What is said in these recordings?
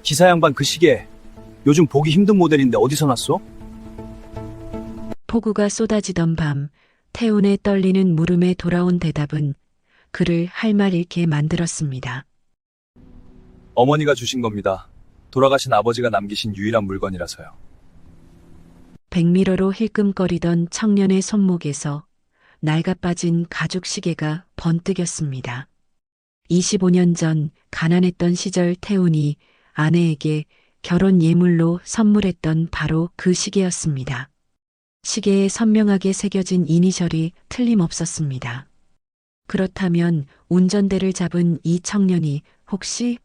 기사 양반 그 시계 요즘 보기 힘든 모델인데 어디서 났어? 폭우가 쏟아지던 밤, 태운의 떨리는 물음에 돌아온 대답은 그를 할 말 잃게 만들었습니다. 어머니가 주신 겁니다. 돌아가신 아버지가 남기신 유일한 물건이라서요. 백미러로 힐끔거리던 청년의 손목에서 낡아빠진 가죽 시계가 번뜩였습니다. 25년 전 가난했던 시절 태운이 아내에게 결혼 예물로 선물했던 바로 그 시계였습니다. 시계에 선명하게 새겨진 이니셜이 틀림없었습니다. 그렇다면 운전대를 잡은 이 청년이 혹시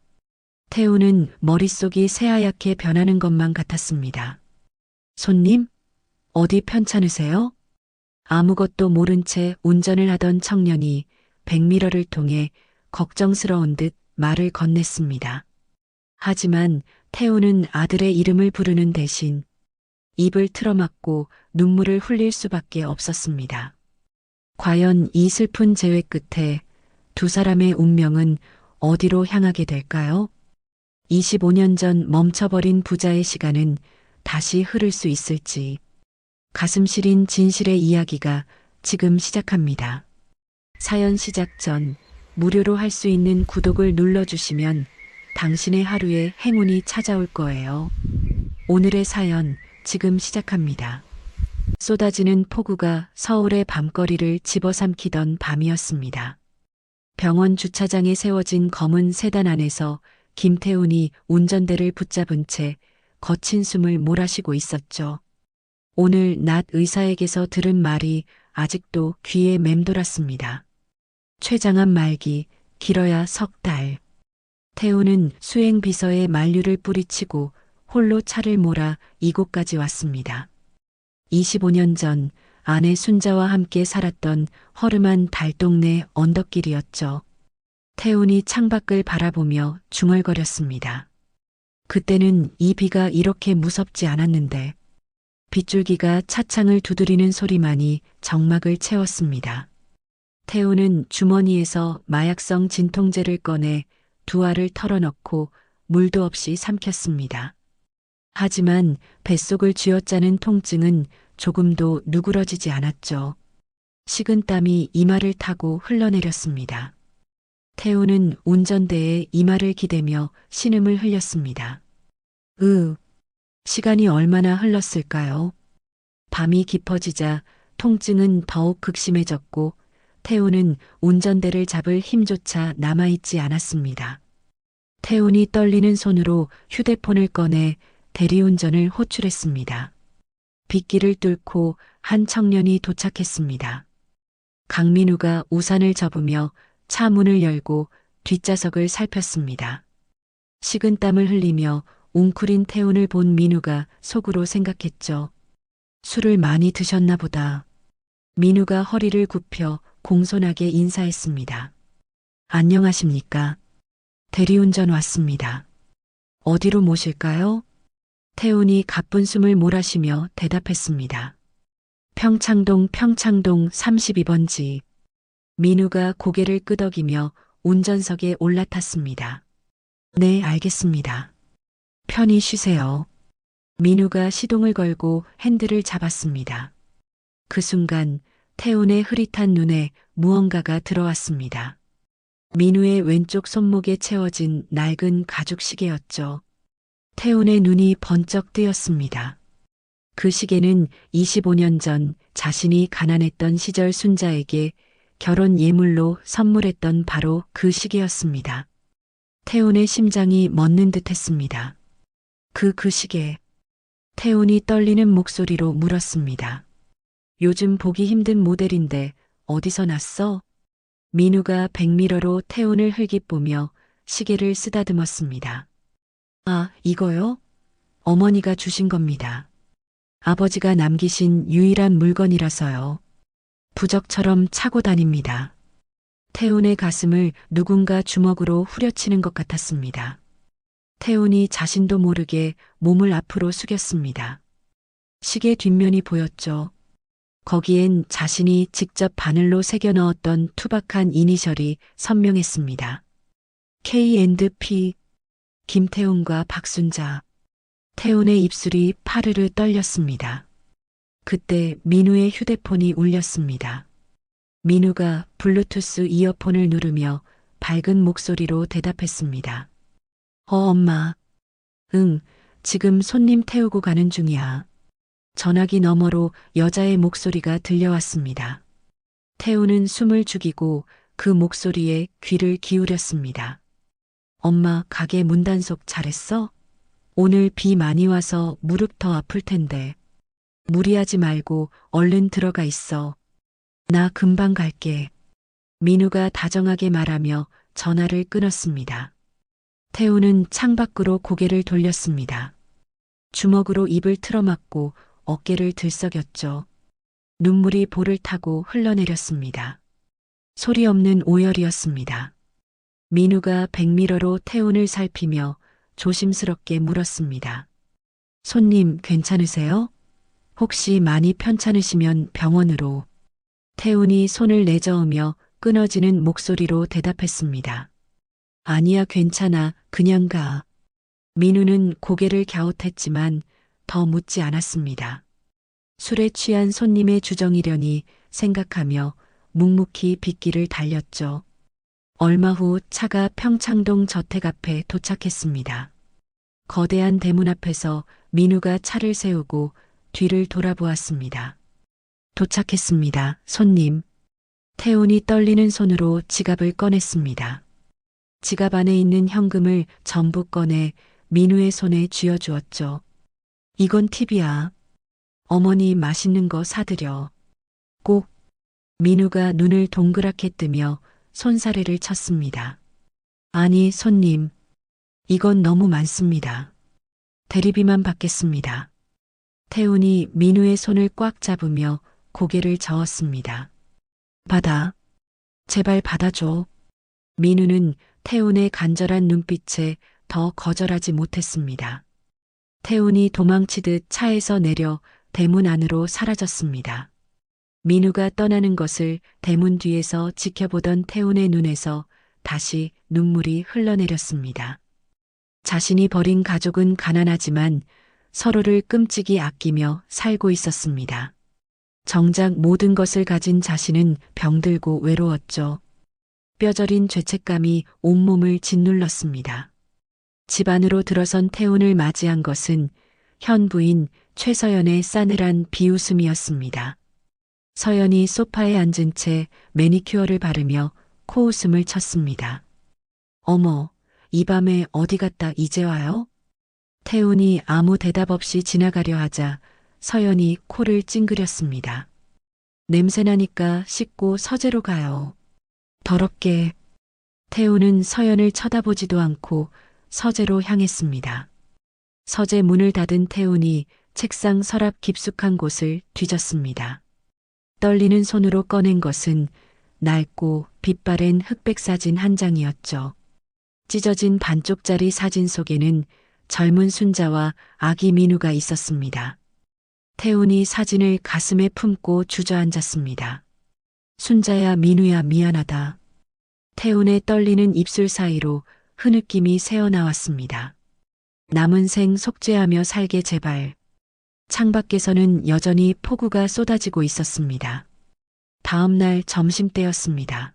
태우는 머릿속이 새하얗게 변하는 것만 같았습니다. 손님, 어디 편찮으세요? 아무것도 모른 채 운전을 하던 청년이 백미러를 통해 걱정스러운 듯 말을 건넸습니다. 하지만 태우는 아들의 이름을 부르는 대신 입을 틀어막고 눈물을 흘릴 수밖에 없었습니다. 과연 이 슬픈 재회 끝에 두 사람의 운명은 어디로 향하게 될까요? 25년 전 멈춰버린 부자의 시간은 다시 흐를 수 있을지. 가슴 시린 진실의 이야기가 지금 시작합니다. 사연 시작 전 무료로 할 수 있는 구독을 눌러주시면 당신의 하루에 행운이 찾아올 거예요. 오늘의 사연 지금 시작합니다. 쏟아지는 폭우가 서울의 밤거리를 집어삼키던 밤이었습니다. 병원 주차장에 세워진 검은 세단 안에서 김태훈이 운전대를 붙잡은 채 거친 숨을 몰아쉬고 있었죠. 오늘 낮 의사에게서 들은 말이 아직도 귀에 맴돌았습니다. 췌장암 말기, 길어야 석 달. 태우는 수행비서에 만류를 뿌리치고 홀로 차를 몰아 이곳까지 왔습니다. 25년 전 아내 순자와 함께 살았던 허름한 달동네 언덕길이었죠. 태훈이 창밖을 바라보며 중얼거렸습니다. 그때는 이 비가 이렇게 무섭지 않았는데 빗줄기가 차창을 두드리는 소리만이 정막을 채웠습니다. 태우는 주머니에서 마약성 진통제를 꺼내 두 알을 털어넣고 물도 없이 삼켰습니다. 하지만 뱃속을 쥐어짜는 통증은 조금도 누그러지지 않았죠. 식은땀이 이마를 타고 흘러내렸습니다. 태우는 운전대에 이마를 기대며 신음을 흘렸습니다. 시간이 얼마나 흘렀을까요? 밤이 깊어지자 통증은 더욱 극심해졌고 태우는 운전대를 잡을 힘조차 남아있지 않았습니다. 태훈이 떨리는 손으로 휴대폰을 꺼내 대리운전을 호출했습니다. 빗길을 뚫고 한 청년이 도착했습니다. 강민우가 우산을 접으며 차 문을 열고 뒷좌석을 살폈습니다. 식은땀을 흘리며 웅크린 태훈을 본 민우가 속으로 생각했죠. 술을 많이 드셨나 보다. 민우가 허리를 굽혀 공손하게 인사했습니다. 안녕하십니까? 대리운전 왔습니다. 어디로 모실까요? 태훈이 가쁜 숨을 몰아쉬며 대답했습니다. 평창동 32번지. 민우가 고개를 끄덕이며 운전석에 올라탔습니다. 네, 알겠습니다. 편히 쉬세요. 민우가 시동을 걸고 핸들을 잡았습니다. 그 순간 태훈의 흐릿한 눈에 무언가가 들어왔습니다. 민우의 왼쪽 손목에 채워진 낡은 가죽 시계였죠. 태훈의 눈이 번쩍 뜨였습니다. 그 시계는 25년 전 자신이 가난했던 시절 순자에게 결혼 예물로 선물했던 바로 그 시계였습니다. 태훈의 심장이 멎는 듯 했습니다. 그 시계. 태훈이 떨리는 목소리로 물었습니다. 요즘 보기 힘든 모델인데 어디서 났어? 민우가 백미러로 태훈을 흘깃보며 시계를 쓰다듬었습니다. 아, 이거요? 어머니가 주신 겁니다. 아버지가 남기신 유일한 물건이라서요. 부적처럼 차고 다닙니다. 태훈의 가슴을 누군가 주먹으로 후려치는 것 같았습니다. 태훈이 자신도 모르게 몸을 앞으로 숙였습니다. 시계 뒷면이 보였죠. 거기엔 자신이 직접 바늘로 새겨 넣었던 투박한 이니셜이 선명했습니다. K&P. 김태훈과 박순자. 태훈의 입술이 파르르 떨렸습니다. 그때 민우의 휴대폰이 울렸습니다. 민우가 블루투스 이어폰을 누르며 밝은 목소리로 대답했습니다. 엄마. 응, 지금 손님 태우고 가는 중이야. 전화기 너머로 여자의 목소리가 들려왔습니다. 태우는 숨을 죽이고 그 목소리에 귀를 기울였습니다. 엄마, 가게 문단속 잘했어? 오늘 비 많이 와서 무릎 더 아플 텐데. 무리하지 말고 얼른 들어가 있어. 나 금방 갈게. 민우가 다정하게 말하며 전화를 끊었습니다. 태우는 창밖으로 고개를 돌렸습니다. 주먹으로 입을 틀어막고 어깨를 들썩였죠. 눈물이 볼을 타고 흘러내렸습니다. 소리 없는 오열이었습니다. 민우가 백미러로 태훈을 살피며 조심스럽게 물었습니다. 손님 괜찮으세요? 혹시 많이 편찮으시면 병원으로. 태훈이 손을 내저으며 끊어지는 목소리로 대답했습니다. 아니야, 괜찮아. 그냥 가. 민우는 고개를 갸웃했지만 더 묻지 않았습니다. 술에 취한 손님의 주정이려니 생각하며 묵묵히 빗길을 달렸죠. 얼마 후 차가 평창동 저택 앞에 도착했습니다. 거대한 대문 앞에서 민우가 차를 세우고 뒤를 돌아보았습니다. 도착했습니다, 손님. 태훈이 떨리는 손으로 지갑을 꺼냈습니다. 지갑 안에 있는 현금을 전부 꺼내 민우의 손에 쥐어주었죠. 이건 팁이야. 어머니 맛있는 거 사드려. 꼭. 민우가 눈을 동그랗게 뜨며 손사래를 쳤습니다. 아니, 손님. 이건 너무 많습니다. 대리비만 받겠습니다. 태훈이 민우의 손을 꽉 잡으며 고개를 저었습니다. 받아. 제발 받아줘. 민우는 태훈의 간절한 눈빛에 더 거절하지 못했습니다. 태훈이 도망치듯 차에서 내려 대문 안으로 사라졌습니다. 민우가 떠나는 것을 대문 뒤에서 지켜보던 태훈의 눈에서 다시 눈물이 흘러내렸습니다. 자신이 버린 가족은 가난하지만 서로를 끔찍이 아끼며 살고 있었습니다. 정작 모든 것을 가진 자신은 병들고 외로웠죠. 뼈저린 죄책감이 온몸을 짓눌렀습니다. 집 안으로 들어선 태훈을 맞이한 것은 현 부인 최서연의 싸늘한 비웃음이었습니다. 서연이 소파에 앉은 채 매니큐어를 바르며 코웃음을 쳤습니다. 어머, 이 밤에 어디 갔다 이제 와요? 태훈이 아무 대답 없이 지나가려 하자 서연이 코를 찡그렸습니다. 냄새나니까 씻고 서재로 가요. 더럽게. 태훈은 서연을 쳐다보지도 않고 서재로 향했습니다. 서재 문을 닫은 태훈이 책상 서랍 깊숙한 곳을 뒤졌습니다. 떨리는 손으로 꺼낸 것은 낡고 빛바랜 흑백 사진 한 장이었죠. 찢어진 반쪽짜리 사진 속에는 젊은 순자와 아기 민우가 있었습니다. 태훈이 사진을 가슴에 품고 주저앉았습니다. 순자야, 민우야, 미안하다. 태훈의 떨리는 입술 사이로 흐느낌이 새어나왔습니다. 남은 생 속죄하며 살게 제발. 창밖에서는 여전히 폭우가 쏟아지고 있었습니다. 다음 날 점심때였습니다.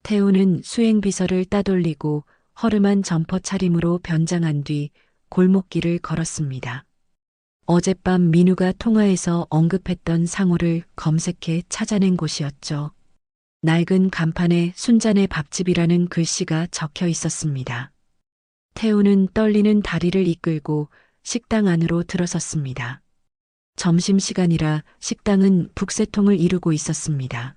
태훈은 수행비서를 따돌리고 허름한 점퍼 차림으로 변장한 뒤 골목길을 걸었습니다. 어젯밤 민우가 통화에서 언급했던 상호를 검색해 찾아낸 곳이었죠. 낡은 간판에 순잔의 밥집이라는 글씨가 적혀 있었습니다. 태훈은 떨리는 다리를 이끌고 식당 안으로 들어섰습니다. 점심시간이라 식당은 북새통을 이루고 있었습니다.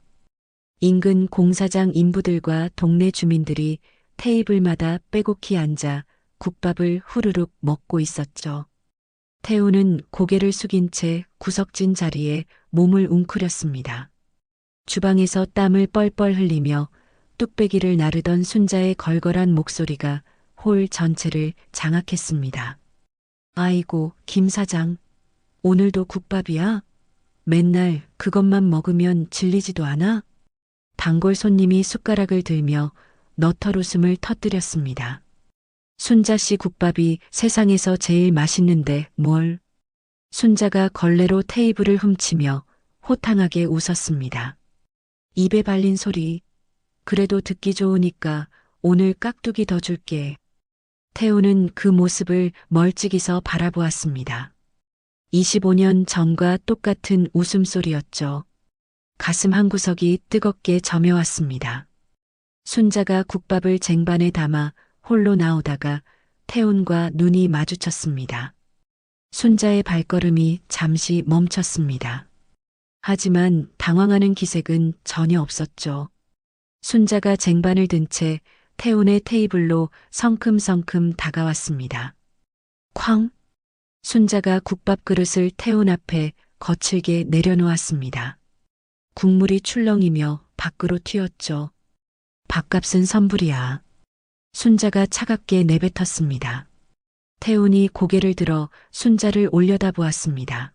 인근 공사장 인부들과 동네 주민들이 테이블마다 빼곡히 앉아 국밥을 후루룩 먹고 있었죠. 태훈은 고개를 숙인 채 구석진 자리에 몸을 웅크렸습니다. 주방에서 땀을 뻘뻘 흘리며 뚝배기를 나르던 순자의 걸걸한 목소리가 홀 전체를 장악했습니다. 아이고, 김 사장. 오늘도 국밥이야? 맨날 그것만 먹으면 질리지도 않아? 단골 손님이 숟가락을 들며 너털 웃음을 터뜨렸습니다. 순자씨 국밥이 세상에서 제일 맛있는데 뭘? 순자가 걸레로 테이블을 훔치며 호탕하게 웃었습니다. 입에 발린 소리. 그래도 듣기 좋으니까 오늘 깍두기 더 줄게. 태우는 그 모습을 멀찍이서 바라보았습니다. 25년 전과 똑같은 웃음소리였죠. 가슴 한구석이 뜨겁게 저며왔습니다. 순자가 국밥을 쟁반에 담아 홀로 나오다가 태운과 눈이 마주쳤습니다. 순자의 발걸음이 잠시 멈췄습니다. 하지만 당황하는 기색은 전혀 없었죠. 순자가 쟁반을 든 채 태운의 테이블로 성큼성큼 다가왔습니다. 쾅! 순자가 국밥 그릇을 태운 앞에 거칠게 내려놓았습니다. 국물이 출렁이며 밖으로 튀었죠. 밥값은 선불이야. 순자가 차갑게 내뱉었습니다. 태운이 고개를 들어 순자를 올려다보았습니다.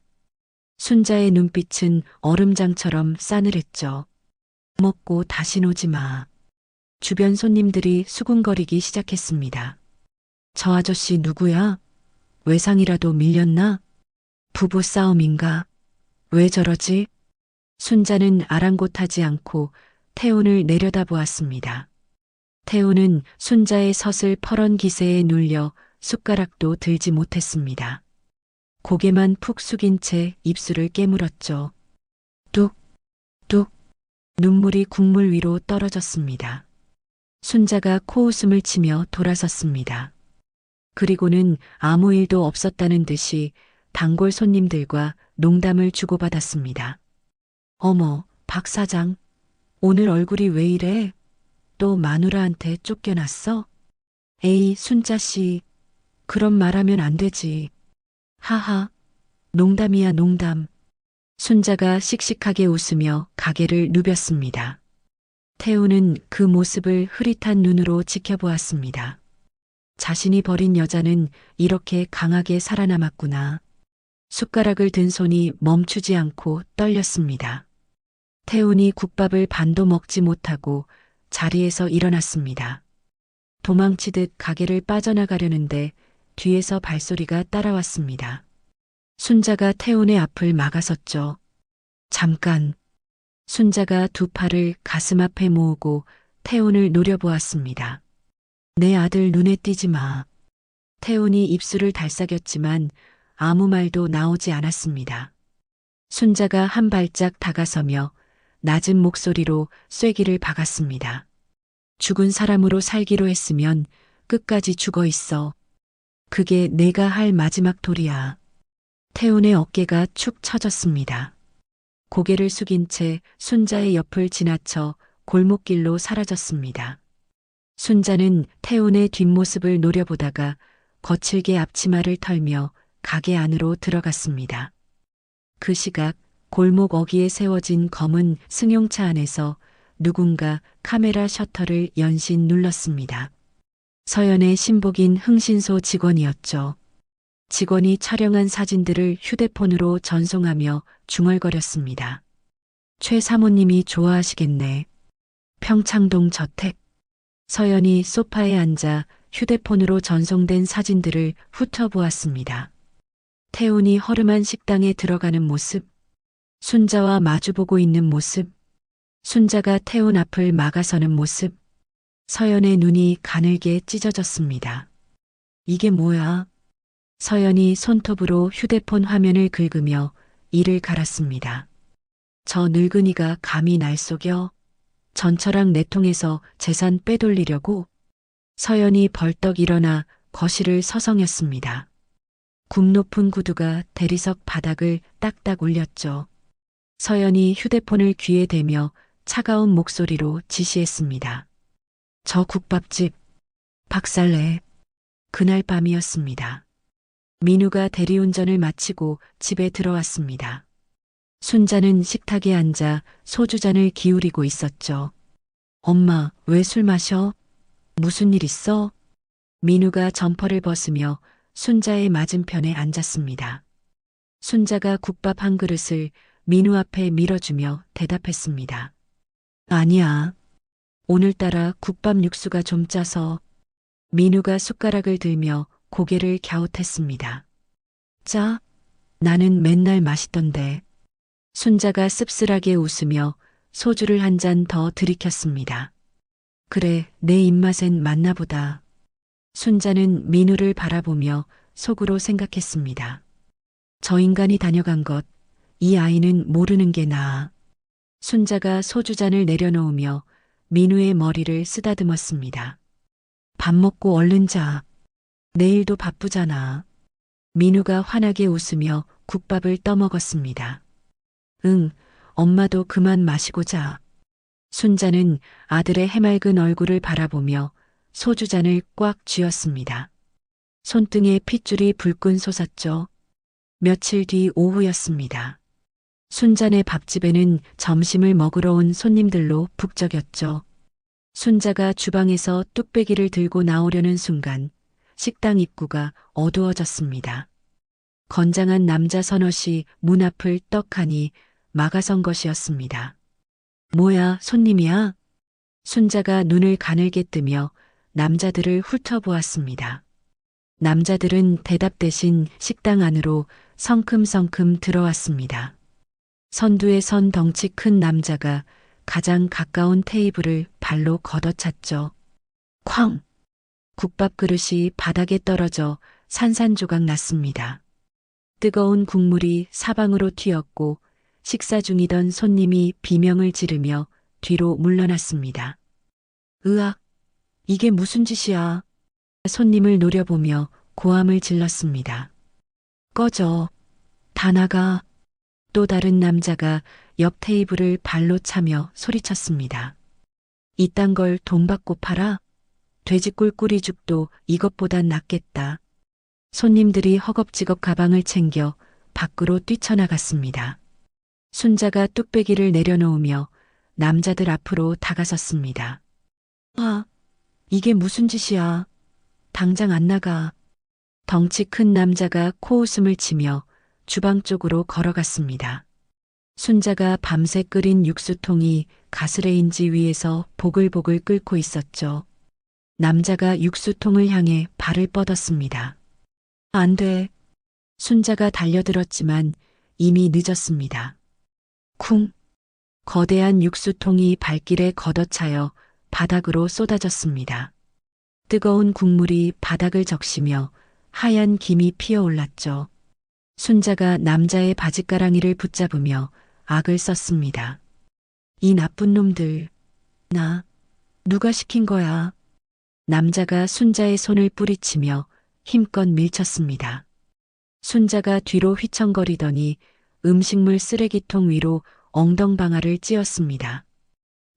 순자의 눈빛은 얼음장처럼 싸늘했죠. 먹고 다신 오지 마. 주변 손님들이 수군거리기 시작했습니다. 저 아저씨 누구야? 외상이라도 밀렸나? 부부 싸움인가? 왜 저러지? 순자는 아랑곳하지 않고 태운을 내려다보았습니다. 태운은 순자의 서슬 퍼런 기세에 눌려 숟가락도 들지 못했습니다. 고개만 푹 숙인 채 입술을 깨물었죠. 뚝, 뚝, 눈물이 국물 위로 떨어졌습니다. 순자가 코웃음을 치며 돌아섰습니다. 그리고는 아무 일도 없었다는 듯이 단골 손님들과 농담을 주고받았습니다. 어머, 박 사장, 오늘 얼굴이 왜 이래? 또 마누라한테 쫓겨났어? 에이, 순자 씨, 그런 말하면 안 되지. 하하, 농담이야, 농담. 순자가 씩씩하게 웃으며 가게를 누볐습니다. 태우는 그 모습을 흐릿한 눈으로 지켜보았습니다. 자신이 버린 여자는 이렇게 강하게 살아남았구나. 숟가락을 든 손이 멈추지 않고 떨렸습니다. 태운이 국밥을 반도 먹지 못하고 자리에서 일어났습니다. 도망치듯 가게를 빠져나가려는데 뒤에서 발소리가 따라왔습니다. 순자가 태운의 앞을 막아섰죠. 잠깐. 순자가 두 팔을 가슴 앞에 모으고 태운을 노려보았습니다. 내 아들 눈에 띄지 마. 태운이 입술을 달싹였지만 아무 말도 나오지 않았습니다. 순자가 한 발짝 다가서며 낮은 목소리로 쐐기를 박았습니다. 죽은 사람으로 살기로 했으면 끝까지 죽어 있어. 그게 내가 할 마지막 돌이야. 태운의 어깨가 축 처졌습니다. 고개를 숙인 채 순자의 옆을 지나쳐 골목길로 사라졌습니다. 순자는 태운의 뒷모습을 노려보다가 거칠게 앞치마를 털며 가게 안으로 들어갔습니다. 그 시각 골목 어귀에 세워진 검은 승용차 안에서 누군가 카메라 셔터를 연신 눌렀습니다. 서연의 신복인 흥신소 직원이었죠. 직원이 촬영한 사진들을 휴대폰으로 전송하며 중얼거렸습니다. 최 사모님이 좋아하시겠네. 평창동 저택. 서연이 소파에 앉아 휴대폰으로 전송된 사진들을 훑어보았습니다. 태운이 허름한 식당에 들어가는 모습, 순자와 마주보고 있는 모습, 순자가 태운 앞을 막아서는 모습, 서연의 눈이 가늘게 찢어졌습니다. 이게 뭐야? 서연이 손톱으로 휴대폰 화면을 긁으며 이를 갈았습니다. 저 늙은이가 감히 날 속여? 전처랑 내통해서 재산 빼돌리려고? 서연이 벌떡 일어나 거실을 서성였습니다. 굽 높은 구두가 대리석 바닥을 딱딱 울렸죠. 서연이 휴대폰을 귀에 대며 차가운 목소리로 지시했습니다. 저 국밥집, 박살내. 그날 밤이었습니다. 민우가 대리운전을 마치고 집에 들어왔습니다. 순자는 식탁에 앉아 소주잔을 기울이고 있었죠. 엄마, 왜 술 마셔? 무슨 일 있어? 민우가 점퍼를 벗으며 순자의 맞은편에 앉았습니다. 순자가 국밥 한 그릇을 민우 앞에 밀어주며 대답했습니다. 아니야. 오늘따라 국밥 육수가 좀 짜서. 민우가 숟가락을 들며 고개를 갸웃했습니다. 짜? 나는 맨날 마시던데. 순자가 씁쓸하게 웃으며 소주를 한 잔 더 들이켰습니다. 그래, 내 입맛엔 맞나 보다. 순자는 민우를 바라보며 속으로 생각했습니다. 저 인간이 다녀간 것, 이 아이는 모르는 게 나아. 순자가 소주잔을 내려놓으며 민우의 머리를 쓰다듬었습니다. 밥 먹고 얼른 자. 내일도 바쁘잖아. 민우가 환하게 웃으며 국밥을 떠먹었습니다. 응, 엄마도 그만 마시고 자. 순자는 아들의 해맑은 얼굴을 바라보며 소주잔을 꽉 쥐었습니다. 손등에 핏줄이 불끈 솟았죠. 며칠 뒤 오후였습니다. 순자네 밥집에는 점심을 먹으러 온 손님들로 북적였죠. 순자가 주방에서 뚝배기를 들고 나오려는 순간 식당 입구가 어두워졌습니다. 건장한 남자 서너시 문 앞을 떡하니 막아선 것이었습니다. 뭐야, 손님이야? 순자가 눈을 가늘게 뜨며 남자들을 훑어보았습니다. 남자들은 대답 대신 식당 안으로 성큼성큼 들어왔습니다. 선두에 선 덩치 큰 남자가 가장 가까운 테이블을 발로 걷어찼죠. 쾅! 국밥 그릇이 바닥에 떨어져 산산조각 났습니다. 뜨거운 국물이 사방으로 튀었고 식사 중이던 손님이 비명을 지르며 뒤로 물러났습니다. 으악! 이게 무슨 짓이야? 손님을 노려보며 고함을 질렀습니다. 꺼져. 다 나가. 또 다른 남자가 옆 테이블을 발로 차며 소리쳤습니다. 이딴 걸 돈 받고 팔아? 돼지꿀 꿀이죽도 이것보단 낫겠다. 손님들이 허겁지겁 가방을 챙겨 밖으로 뛰쳐나갔습니다. 순자가 뚝배기를 내려놓으며 남자들 앞으로 다가섰습니다. 아, 이게 무슨 짓이야. 당장 안 나가. 덩치 큰 남자가 코웃음을 치며 주방 쪽으로 걸어갔습니다. 순자가 밤새 끓인 육수통이 가스레인지 위에서 보글보글 끓고 있었죠. 남자가 육수통을 향해 발을 뻗었습니다. 안 돼. 순자가 달려들었지만 이미 늦었습니다. 쿵! 거대한 육수통이 발길에 걷어차여 바닥으로 쏟아졌습니다. 뜨거운 국물이 바닥을 적시며 하얀 김이 피어올랐죠. 순자가 남자의 바짓가랑이를 붙잡으며 악을 썼습니다. 이 나쁜 놈들. 누가 시킨 거야? 남자가 순자의 손을 뿌리치며 힘껏 밀쳤습니다. 순자가 뒤로 휘청거리더니 음식물 쓰레기통 위로 엉덩방아를 찧었습니다.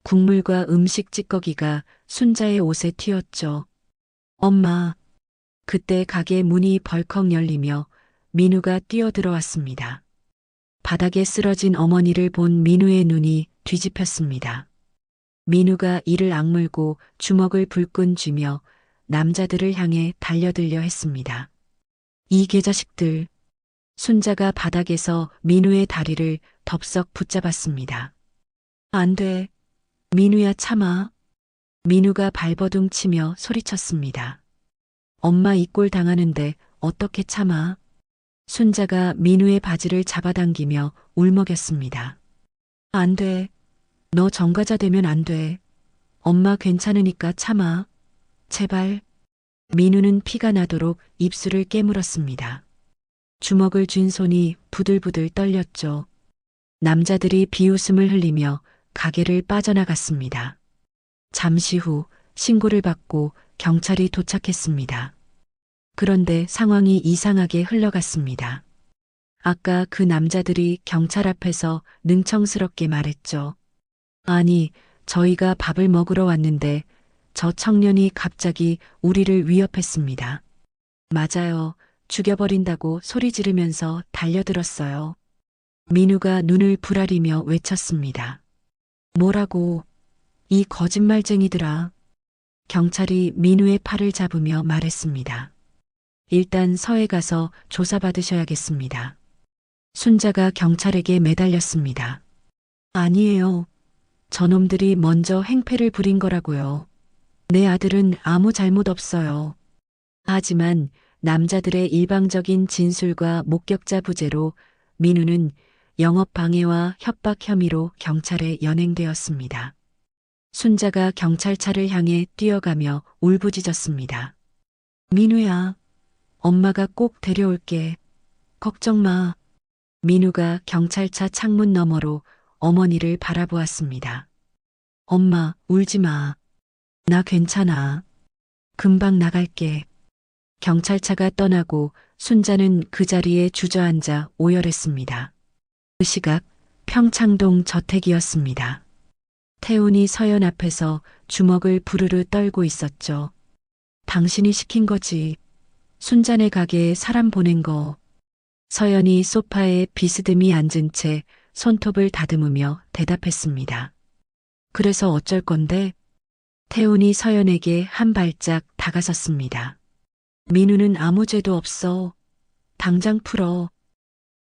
국물과 음식 찌꺼기가 순자의 옷에 튀었죠. 엄마. 그때 가게 문이 벌컥 열리며 민우가 뛰어들어왔습니다. 바닥에 쓰러진 어머니를 본 민우의 눈이 뒤집혔습니다. 민우가 이를 악물고 주먹을 불끈 쥐며 남자들을 향해 달려들려 했습니다. 이 개자식들. 순자가 바닥에서 민우의 다리를 덥석 붙잡았습니다. 안 돼. 민우야 참아. 민우가 발버둥 치며 소리쳤습니다. 엄마 이 꼴 당하는데 어떻게 참아? 순자가 민우의 바지를 잡아당기며 울먹였습니다. 안 돼. 너 전과자 되면 안 돼. 엄마 괜찮으니까 참아. 제발. 민우는 피가 나도록 입술을 깨물었습니다. 주먹을 쥔 손이 부들부들 떨렸죠. 남자들이 비웃음을 흘리며 가게를 빠져나갔습니다. 잠시 후 신고를 받고 경찰이 도착했습니다. 그런데 상황이 이상하게 흘러갔습니다. 아까 그 남자들이 경찰 앞에서 능청스럽게 말했죠. 아니, 저희가 밥을 먹으러 왔는데 저 청년이 갑자기 우리를 위협했습니다. 맞아요. 죽여버린다고 소리 지르면서 달려들었어요. 민우가 눈을 부라리며 외쳤습니다. 뭐라고? 이 거짓말쟁이들아. 경찰이 민우의 팔을 잡으며 말했습니다. 일단 서에 가서 조사받으셔야겠습니다. 순자가 경찰에게 매달렸습니다. 아니에요. 저놈들이 먼저 행패를 부린 거라고요. 내 아들은 아무 잘못 없어요. 하지만 남자들의 일방적인 진술과 목격자 부재로 민우는 영업방해와 협박 혐의로 경찰에 연행되었습니다. 순자가 경찰차를 향해 뛰어가며 울부짖었습니다. 민우야, 엄마가 꼭 데려올게. 걱정 마. 민우가 경찰차 창문 너머로 어머니를 바라보았습니다. 엄마, 울지 마. 나 괜찮아. 금방 나갈게. 경찰차가 떠나고 순자는 그 자리에 주저앉아 오열했습니다. 그 시각 평창동 저택이었습니다. 태훈이 서연 앞에서 주먹을 부르르 떨고 있었죠. 당신이 시킨 거지. 순자네 가게에 사람 보낸 거. 서연이 소파에 비스듬히 앉은 채 손톱을 다듬으며 대답했습니다. 그래서 어쩔 건데? 태훈이 서연에게 한 발짝 다가섰습니다. 민우는 아무 죄도 없어. 당장 풀어.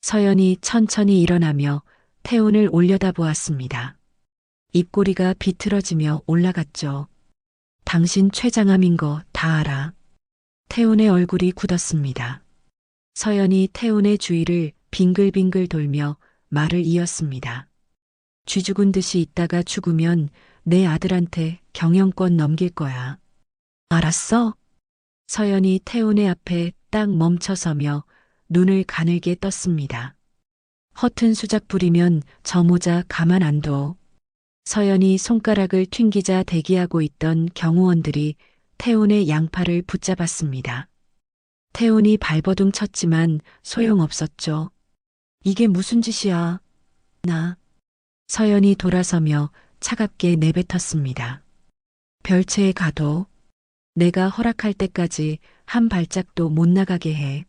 서연이 천천히 일어나며 태훈을 올려다보았습니다. 입꼬리가 비틀어지며 올라갔죠. 당신 췌장암인 거 다 알아. 태훈의 얼굴이 굳었습니다. 서연이 태훈의 주위를 빙글빙글 돌며 말을 이었습니다. 쥐 죽은 듯이 있다가 죽으면 내 아들한테 경영권 넘길 거야. 알았어? 서연이 태훈의 앞에 딱 멈춰서며 눈을 가늘게 떴습니다. 허튼 수작 부리면 저 모자 가만 안 둬. 서연이 손가락을 튕기자 대기하고 있던 경호원들이 태훈의 양팔을 붙잡았습니다. 태훈이 발버둥 쳤지만 소용없었죠. 이게 무슨 짓이야? 나. 서연이 돌아서며 차갑게 내뱉었습니다. 별채에 가도 내가 허락할 때까지 한 발짝도 못 나가게 해.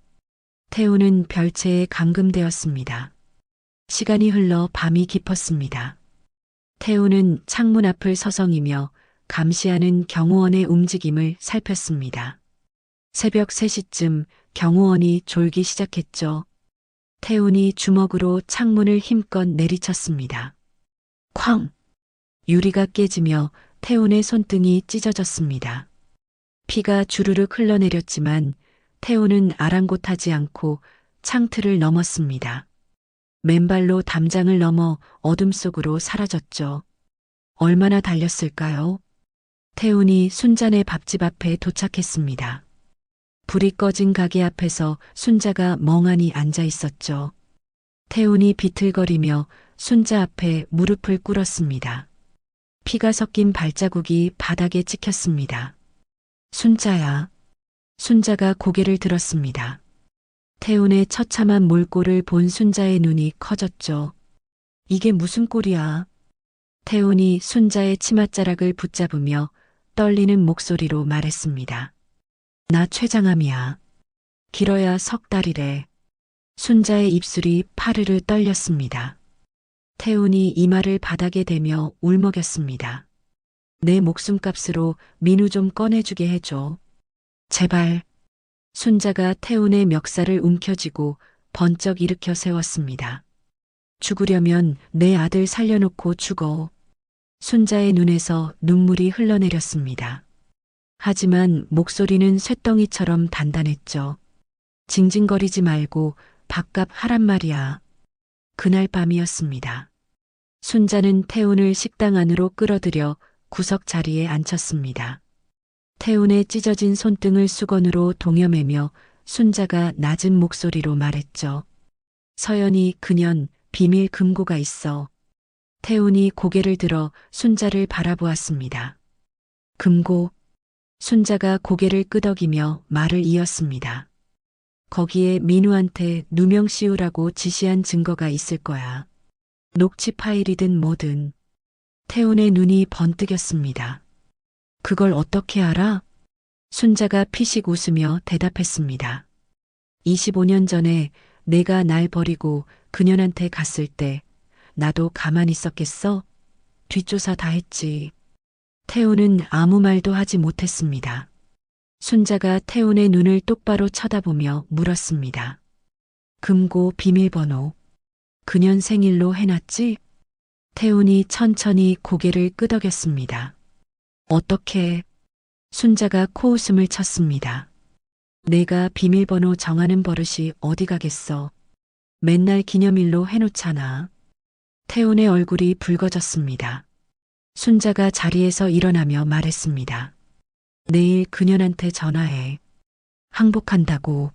태훈은 별채에 감금되었습니다. 시간이 흘러 밤이 깊었습니다. 태훈은 창문 앞을 서성이며 감시하는 경호원의 움직임을 살폈습니다. 새벽 3시쯤 경호원이 졸기 시작했죠. 태훈이 주먹으로 창문을 힘껏 내리쳤습니다. 쾅! 유리가 깨지며 태훈의 손등이 찢어졌습니다. 피가 주르륵 흘러내렸지만 태훈은 아랑곳하지 않고 창틀을 넘었습니다. 맨발로 담장을 넘어 어둠 속으로 사라졌죠. 얼마나 달렸을까요? 태훈이 순자네 밥집 앞에 도착했습니다. 불이 꺼진 가게 앞에서 순자가 멍하니 앉아 있었죠. 태훈이 비틀거리며 순자 앞에 무릎을 꿇었습니다. 피가 섞인 발자국이 바닥에 찍혔습니다. 순자야. 순자가 고개를 들었습니다. 태훈의 처참한 몰골을 본 순자의 눈이 커졌죠. 이게 무슨 꼴이야? 태훈이 순자의 치맛자락을 붙잡으며 떨리는 목소리로 말했습니다. 나 췌장암이야. 길어야 석 달이래. 순자의 입술이 파르르 떨렸습니다. 태훈이 이마를 바닥에 대며 울먹였습니다. 내 목숨값으로 민우 좀 꺼내주게 해줘. 제발. 순자가 태훈의 멱살을 움켜쥐고 번쩍 일으켜 세웠습니다. 죽으려면 내 아들 살려놓고 죽어. 순자의 눈에서 눈물이 흘러내렸습니다. 하지만 목소리는 쇳덩이처럼 단단했죠. 징징거리지 말고 밥값 하란 말이야. 그날 밤이었습니다. 순자는 태훈을 식당 안으로 끌어들여 구석 자리에 앉혔습니다. 태훈의 찢어진 손등을 수건으로 동여매며 순자가 낮은 목소리로 말했죠. 서연이 그년 비밀 금고가 있어. 태훈이 고개를 들어 순자를 바라보았습니다. 금고. 순자가 고개를 끄덕이며 말을 이었습니다. 거기에 민우한테 누명 씌우라고 지시한 증거가 있을 거야. 녹취 파일이든 뭐든. 태훈의 눈이 번뜩였습니다. 그걸 어떻게 알아? 순자가 피식 웃으며 대답했습니다. 25년 전에 내가 날 버리고 그년한테 갔을 때 나도 가만히 있었겠어? 뒷조사 다 했지. 태훈은 아무 말도 하지 못했습니다. 순자가 태훈의 눈을 똑바로 쳐다보며 물었습니다. 금고 비밀번호. 그년 생일로 해놨지? 태훈이 천천히 고개를 끄덕였습니다. 어떻게? 순자가 코웃음을 쳤습니다. 내가 비밀번호 정하는 버릇이 어디 가겠어. 맨날 기념일로 해놓잖아. 태훈의 얼굴이 붉어졌습니다. 순자가 자리에서 일어나며 말했습니다. 내일 그년한테 전화해. 항복한다고.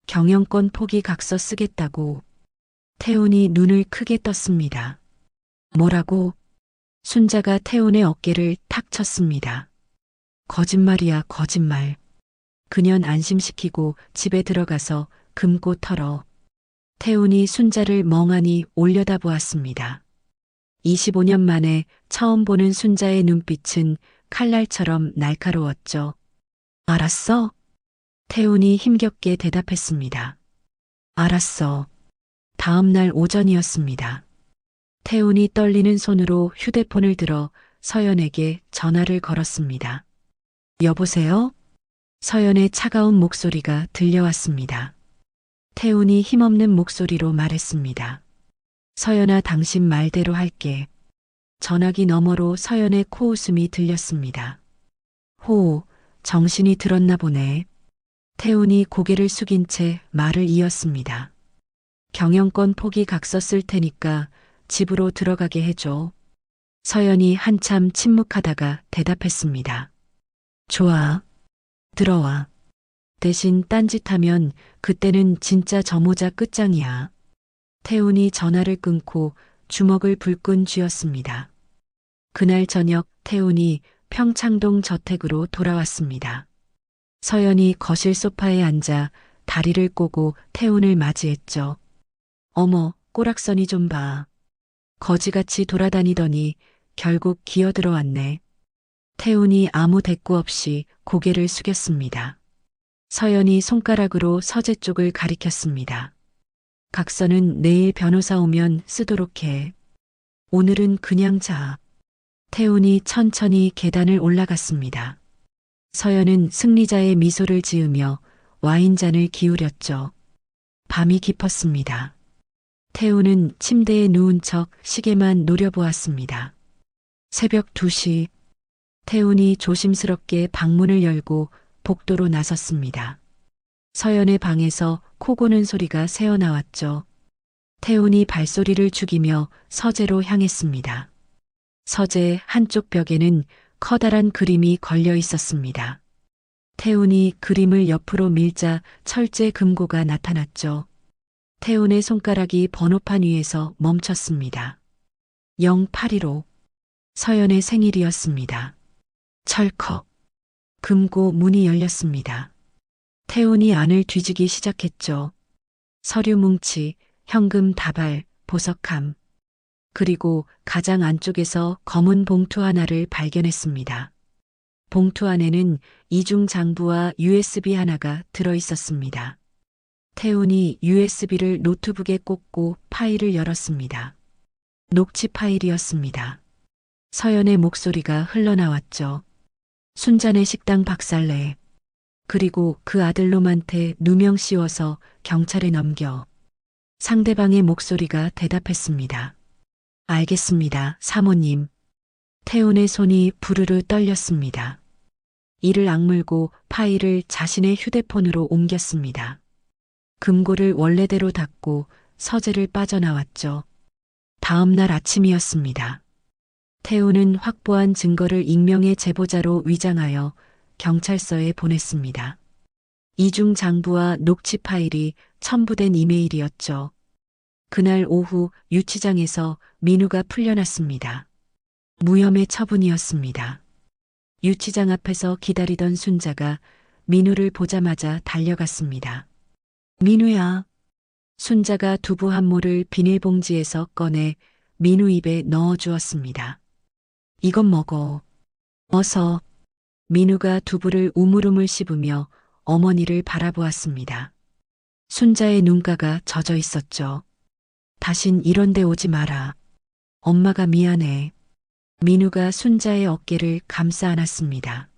경영권 포기 각서 쓰겠다고. 태훈이 눈을 크게 떴습니다. 뭐라고? 순자가 태훈의 어깨를 탁 쳤습니다. 거짓말이야, 거짓말. 그년 안심시키고 집에 들어가서 금고 털어. 태훈이 순자를 멍하니 올려다보았습니다. 25년 만에 처음 보는 순자의 눈빛은 칼날처럼 날카로웠죠. 알았어? 태훈이 힘겹게 대답했습니다. 알았어. 다음 날 오전이었습니다. 태훈이 떨리는 손으로 휴대폰을 들어 서연에게 전화를 걸었습니다. 여보세요? 서연의 차가운 목소리가 들려왔습니다. 태훈이 힘없는 목소리로 말했습니다. 서연아, 당신 말대로 할게. 전화기 너머로 서연의 코웃음이 들렸습니다. 호, 정신이 들었나 보네. 태훈이 고개를 숙인 채 말을 이었습니다. 경영권 포기 각서 쓸 테니까 집으로 들어가게 해줘. 서연이 한참 침묵하다가 대답했습니다. 좋아. 들어와. 대신 딴짓하면 그때는 진짜 저 모자 끝장이야. 태훈이 전화를 끊고 주먹을 불끈 쥐었습니다. 그날 저녁 태훈이 평창동 저택으로 돌아왔습니다. 서연이 거실 소파에 앉아 다리를 꼬고 태훈을 맞이했죠. 어머, 꼬락서니 좀 봐. 거지같이 돌아다니더니 결국 기어들어왔네. 태훈이 아무 대꾸 없이 고개를 숙였습니다. 서연이 손가락으로 서재 쪽을 가리켰습니다. 각서는 내일 변호사 오면 쓰도록 해. 오늘은 그냥 자. 태훈이 천천히 계단을 올라갔습니다. 서연은 승리자의 미소를 지으며 와인잔을 기울였죠. 밤이 깊었습니다. 태훈은 침대에 누운 척 시계만 노려보았습니다. 새벽 2시. 태훈이 조심스럽게 방문을 열고 복도로 나섰습니다. 서연의 방에서 코 고는 소리가 새어나왔죠. 태훈이 발소리를 죽이며 서재로 향했습니다. 서재 한쪽 벽에는 커다란 그림이 걸려 있었습니다. 태훈이 그림을 옆으로 밀자 철제 금고가 나타났죠. 태훈의 손가락이 번호판 위에서 멈췄습니다. 0815. 서연의 생일이었습니다. 철컥. 금고 문이 열렸습니다. 태훈이 안을 뒤지기 시작했죠. 서류 뭉치, 현금 다발, 보석함. 그리고 가장 안쪽에서 검은 봉투 하나를 발견했습니다. 봉투 안에는 이중 장부와 USB 하나가 들어 있었습니다. 태훈이 USB를 노트북에 꽂고 파일을 열었습니다. 녹취 파일이었습니다. 서연의 목소리가 흘러나왔죠. 순자네 식당 박살내. 그리고 그 아들놈한테 누명 씌워서 경찰에 넘겨. 상대방의 목소리가 대답했습니다. 알겠습니다, 사모님. 태훈의 손이 부르르 떨렸습니다. 이를 악물고 파일을 자신의 휴대폰으로 옮겼습니다. 금고를 원래대로 닫고 서재를 빠져나왔죠. 다음 날 아침이었습니다. 태훈은 확보한 증거를 익명의 제보자로 위장하여 경찰서에 보냈습니다. 이중 장부와 녹취 파일이 첨부된 이메일이었죠. 그날 오후 유치장에서 민우가 풀려났습니다. 무혐의 처분이었습니다. 유치장 앞에서 기다리던 순자가 민우를 보자마자 달려갔습니다. 민우야. 순자가 두부 한 모를 비닐봉지에서 꺼내 민우 입에 넣어주었습니다. 이건 먹어. 어서. 민우가 두부를 우물우물 씹으며 어머니를 바라보았습니다. 순자의 눈가가 젖어 있었죠. 다신 이런 데 오지 마라. 엄마가 미안해. 민우가 순자의 어깨를 감싸 안았습니다.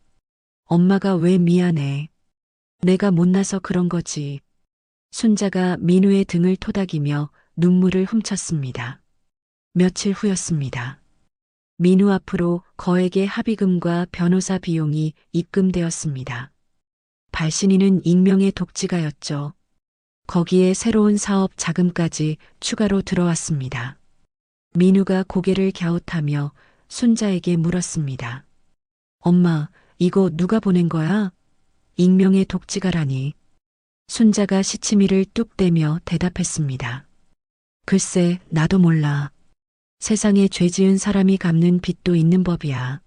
엄마가 왜 미안해? 내가 못나서 그런 거지. 순자가 민우의 등을 토닥이며 눈물을 훔쳤습니다. 며칠 후였습니다. 민우 앞으로 거액의 합의금과 변호사 비용이 입금되었습니다. 발신인은 익명의 독지가였죠. 거기에 새로운 사업 자금까지 추가로 들어왔습니다. 민우가 고개를 갸웃하며 순자에게 물었습니다. 엄마, 이거 누가 보낸 거야? 익명의 독지가라니. 순자가 시치미를 뚝 떼며 대답했습니다. 글쎄, 나도 몰라. 세상에 죄 지은 사람이 갚는 빚도 있는 법이야.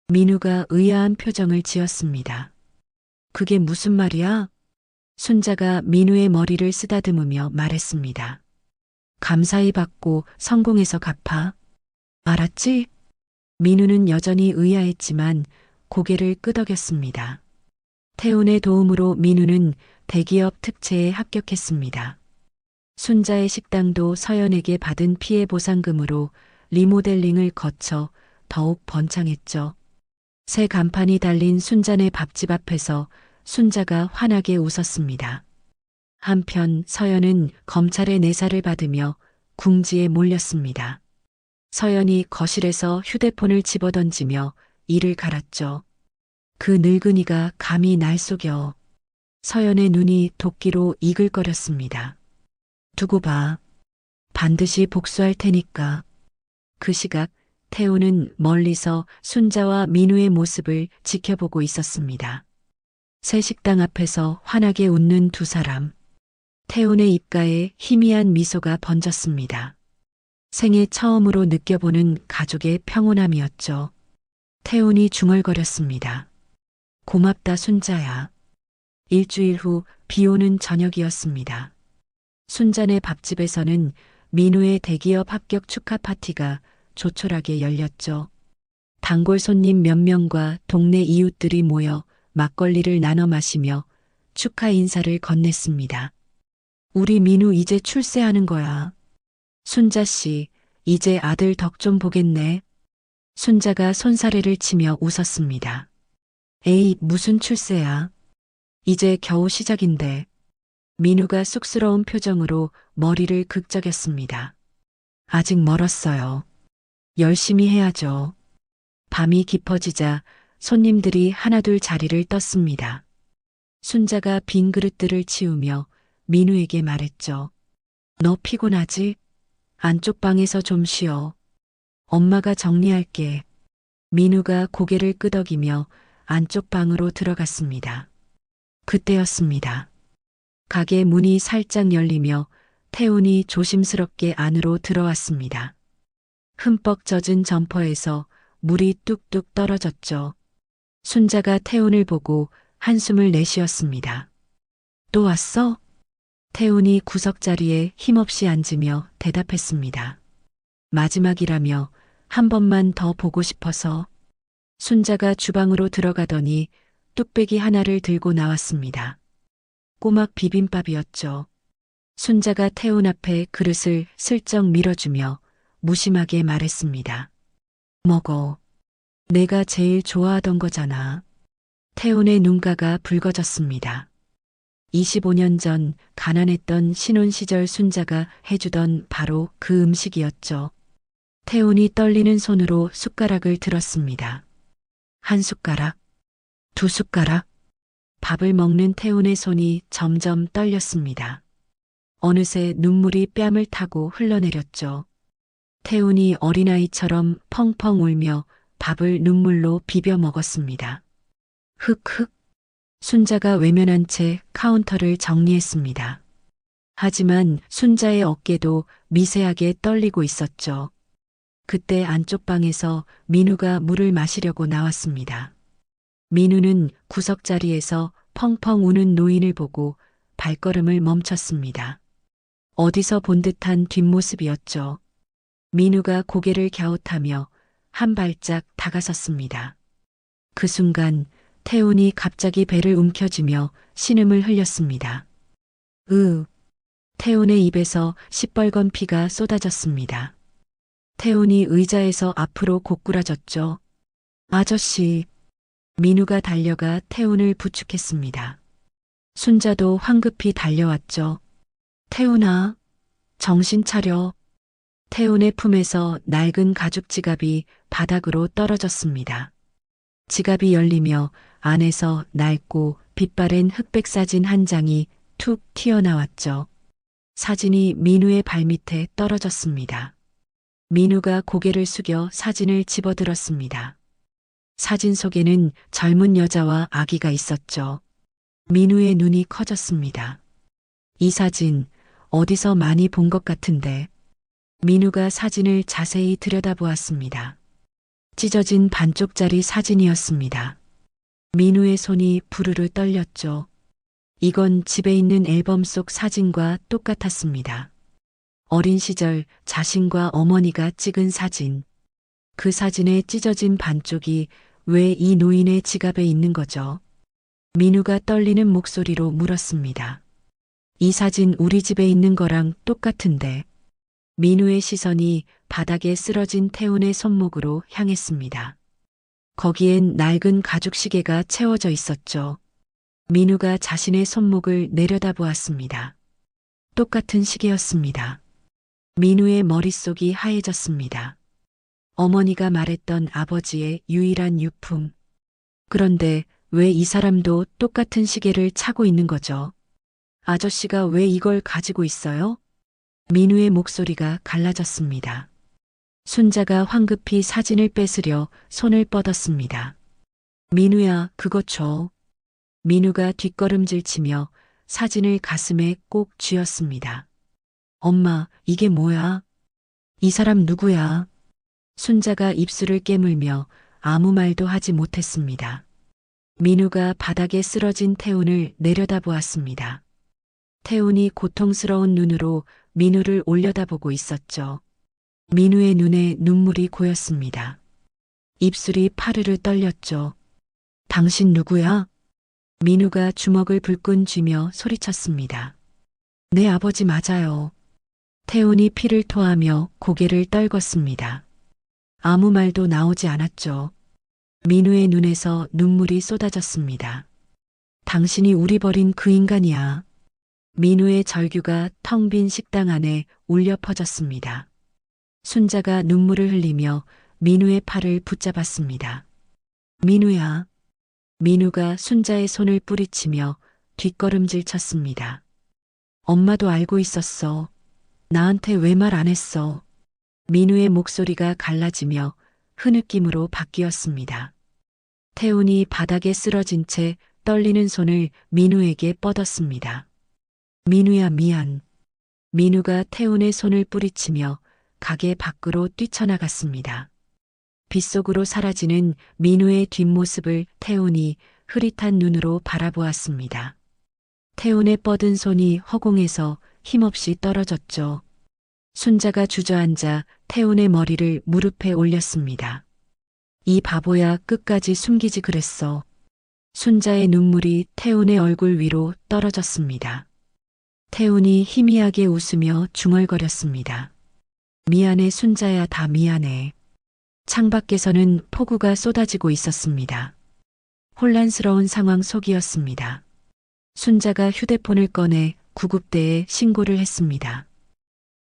민우가 의아한 표정을 지었습니다. 그게 무슨 말이야? 순자가 민우의 머리를 쓰다듬으며 말했습니다. 감사히 받고 성공해서 갚아. 알았지? 민우는 여전히 의아했지만 고개를 끄덕였습니다. 태훈의 도움으로 민우는 대기업 특채에 합격했습니다. 순자의 식당도 서연에게 받은 피해 보상금으로 리모델링을 거쳐 더욱 번창했죠. 새 간판이 달린 순자네 밥집 앞에서 순자가 환하게 웃었습니다. 한편 서연은 검찰의 내사를 받으며 궁지에 몰렸습니다. 서연이 거실에서 휴대폰을 집어던지며 이를 갈았죠. 그 늙은이가 감히 날 속여. 서연의 눈이 도끼로 이글거렸습니다. 두고 봐. 반드시 복수할 테니까. 그 시각 태우는 멀리서 순자와 민우의 모습을 지켜보고 있었습니다. 새 식당 앞에서 환하게 웃는 두 사람. 태훈의 입가에 희미한 미소가 번졌습니다. 생애 처음으로 느껴보는 가족의 평온함이었죠. 태훈이 중얼거렸습니다. 고맙다 순자야. 일주일 후 비 오는 저녁이었습니다. 순자네 밥집에서는 민우의 대기업 합격 축하 파티가 조촐하게 열렸죠. 단골 손님 몇 명과 동네 이웃들이 모여 막걸리를 나눠 마시며 축하 인사를 건넸습니다. 우리 민우 이제 출세하는 거야. 순자 씨, 이제 아들 덕 좀 보겠네. 순자가 손사래를 치며 웃었습니다. 에이, 무슨 출세야. 이제 겨우 시작인데. 민우가 쑥스러운 표정으로 머리를 극적였습니다. 아직 멀었어요. 열심히 해야죠. 밤이 깊어지자 손님들이 하나둘 자리를 떴습니다. 순자가 빈 그릇들을 치우며 민우에게 말했죠. 너 피곤하지? 안쪽 방에서 좀 쉬어. 엄마가 정리할게. 민우가 고개를 끄덕이며 안쪽 방으로 들어갔습니다. 그때였습니다. 가게 문이 살짝 열리며 태훈이 조심스럽게 안으로 들어왔습니다. 흠뻑 젖은 점퍼에서 물이 뚝뚝 떨어졌죠. 순자가 태훈을 보고 한숨을 내쉬었습니다. 또 왔어? 태훈이 구석자리에 힘없이 앉으며 대답했습니다. 마지막이라며 한 번만 더 보고 싶어서. 순자가 주방으로 들어가더니 뚝배기 하나를 들고 나왔습니다. 꼬막 비빔밥이었죠. 순자가 태훈 앞에 그릇을 슬쩍 밀어주며 무심하게 말했습니다. 먹어. 내가 제일 좋아하던 거잖아. 태훈의 눈가가 붉어졌습니다. 25년 전 가난했던 신혼 시절 순자가 해주던 바로 그 음식이었죠. 태훈이 떨리는 손으로 숟가락을 들었습니다. 한 숟가락, 두 숟가락. 밥을 먹는 태훈의 손이 점점 떨렸습니다. 어느새 눈물이 뺨을 타고 흘러내렸죠. 태훈이 어린아이처럼 펑펑 울며 밥을 눈물로 비벼 먹었습니다. 흑흑. 순자가 외면한 채 카운터를 정리했습니다. 하지만 순자의 어깨도 미세하게 떨리고 있었죠. 그때 안쪽 방에서 민우가 물을 마시려고 나왔습니다. 민우는 구석자리에서 펑펑 우는 노인을 보고 발걸음을 멈췄습니다. 어디서 본 듯한 뒷모습이었죠. 민우가 고개를 갸웃하며 한 발짝 다가섰습니다. 그 순간 태훈이 갑자기 배를 움켜쥐며 신음을 흘렸습니다. 태훈의 입에서 시뻘건 피가 쏟아졌습니다. 태훈이 의자에서 앞으로 고꾸라졌죠. 아저씨. 민우가 달려가 태훈을 부축했습니다. 순자도 황급히 달려왔죠. 태훈아, 정신 차려. 태훈의 품에서 낡은 가죽 지갑이 바닥으로 떨어졌습니다. 지갑이 열리며 안에서 낡고 빛바랜 흑백 사진 한 장이 툭 튀어나왔죠. 사진이 민우의 발밑에 떨어졌습니다. 민우가 고개를 숙여 사진을 집어들었습니다. 사진 속에는 젊은 여자와 아기가 있었죠. 민우의 눈이 커졌습니다. 이 사진 어디서 많이 본 것 같은데. 민우가 사진을 자세히 들여다보았습니다. 찢어진 반쪽짜리 사진이었습니다. 민우의 손이 부르르 떨렸죠. 이건 집에 있는 앨범 속 사진과 똑같았습니다. 어린 시절 자신과 어머니가 찍은 사진. 그 사진의 찢어진 반쪽이 왜 이 노인의 지갑에 있는 거죠? 민우가 떨리는 목소리로 물었습니다. 이 사진 우리 집에 있는 거랑 똑같은데. 민우의 시선이 바닥에 쓰러진 태훈의 손목으로 향했습니다. 거기엔 낡은 가죽 시계가 채워져 있었죠. 민우가 자신의 손목을 내려다보았습니다. 똑같은 시계였습니다. 민우의 머릿속이 하얘졌습니다. 어머니가 말했던 아버지의 유일한 유품. 그런데 왜 이 사람도 똑같은 시계를 차고 있는 거죠? 아저씨가 왜 이걸 가지고 있어요? 민우의 목소리가 갈라졌습니다. 순자가 황급히 사진을 뺏으려 손을 뻗었습니다. 민우야, 그거 줘. 민우가 뒷걸음질 치며 사진을 가슴에 꼭 쥐었습니다. 엄마, 이게 뭐야? 이 사람 누구야? 순자가 입술을 깨물며 아무 말도 하지 못했습니다. 민우가 바닥에 쓰러진 태훈을 내려다보았습니다. 태훈이 고통스러운 눈으로 민우를 올려다보고 있었죠. 민우의 눈에 눈물이 고였습니다. 입술이 파르르 떨렸죠. 당신 누구야? 민우가 주먹을 불끈 쥐며 소리쳤습니다. 내 아버지 맞아요. 태훈이 피를 토하며 고개를 떨궜습니다. 아무 말도 나오지 않았죠. 민우의 눈에서 눈물이 쏟아졌습니다. 당신이 우리 버린 그 인간이야. 민우의 절규가 텅 빈 식당 안에 울려 퍼졌습니다. 순자가 눈물을 흘리며 민우의 팔을 붙잡았습니다. 민우야. 민우가 순자의 손을 뿌리치며 뒷걸음질 쳤습니다. 엄마도 알고 있었어. 나한테 왜 말 안 했어. 민우의 목소리가 갈라지며 흐느낌으로 바뀌었습니다. 태훈이 바닥에 쓰러진 채 떨리는 손을 민우에게 뻗었습니다. 민우야, 미안. 민우가 태훈의 손을 뿌리치며 가게 밖으로 뛰쳐나갔습니다. 빗속으로 사라지는 민우의 뒷모습을 태훈이 흐릿한 눈으로 바라보았습니다. 태훈의 뻗은 손이 허공에서 힘없이 떨어졌죠. 순자가 주저앉아 태훈의 머리를 무릎에 올렸습니다. 이 바보야, 끝까지 숨기지 그랬어. 순자의 눈물이 태훈의 얼굴 위로 떨어졌습니다. 태훈이 희미하게 웃으며 중얼거렸습니다. 미안해 순자야, 다 미안해. 창밖에서는 폭우가 쏟아지고 있었습니다. 혼란스러운 상황 속이었습니다. 순자가 휴대폰을 꺼내 구급대에 신고를 했습니다.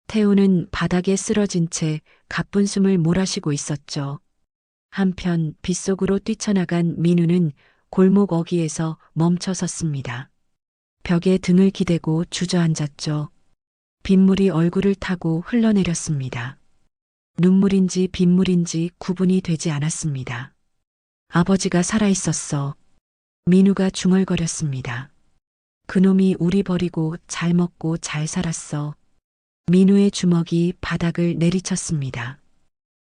태훈은 바닥에 쓰러진 채 가쁜 숨을 몰아쉬고 있었죠. 한편 빗속으로 뛰쳐나간 민우는 골목 어귀에서 멈춰 섰습니다. 벽에 등을 기대고 주저앉았죠. 빗물이 얼굴을 타고 흘러내렸습니다. 눈물인지 빗물인지 구분이 되지 않았습니다. 아버지가 살아있었어. 민우가 중얼거렸습니다. 그놈이 우리 버리고 잘 먹고 잘 살았어. 민우의 주먹이 바닥을 내리쳤습니다.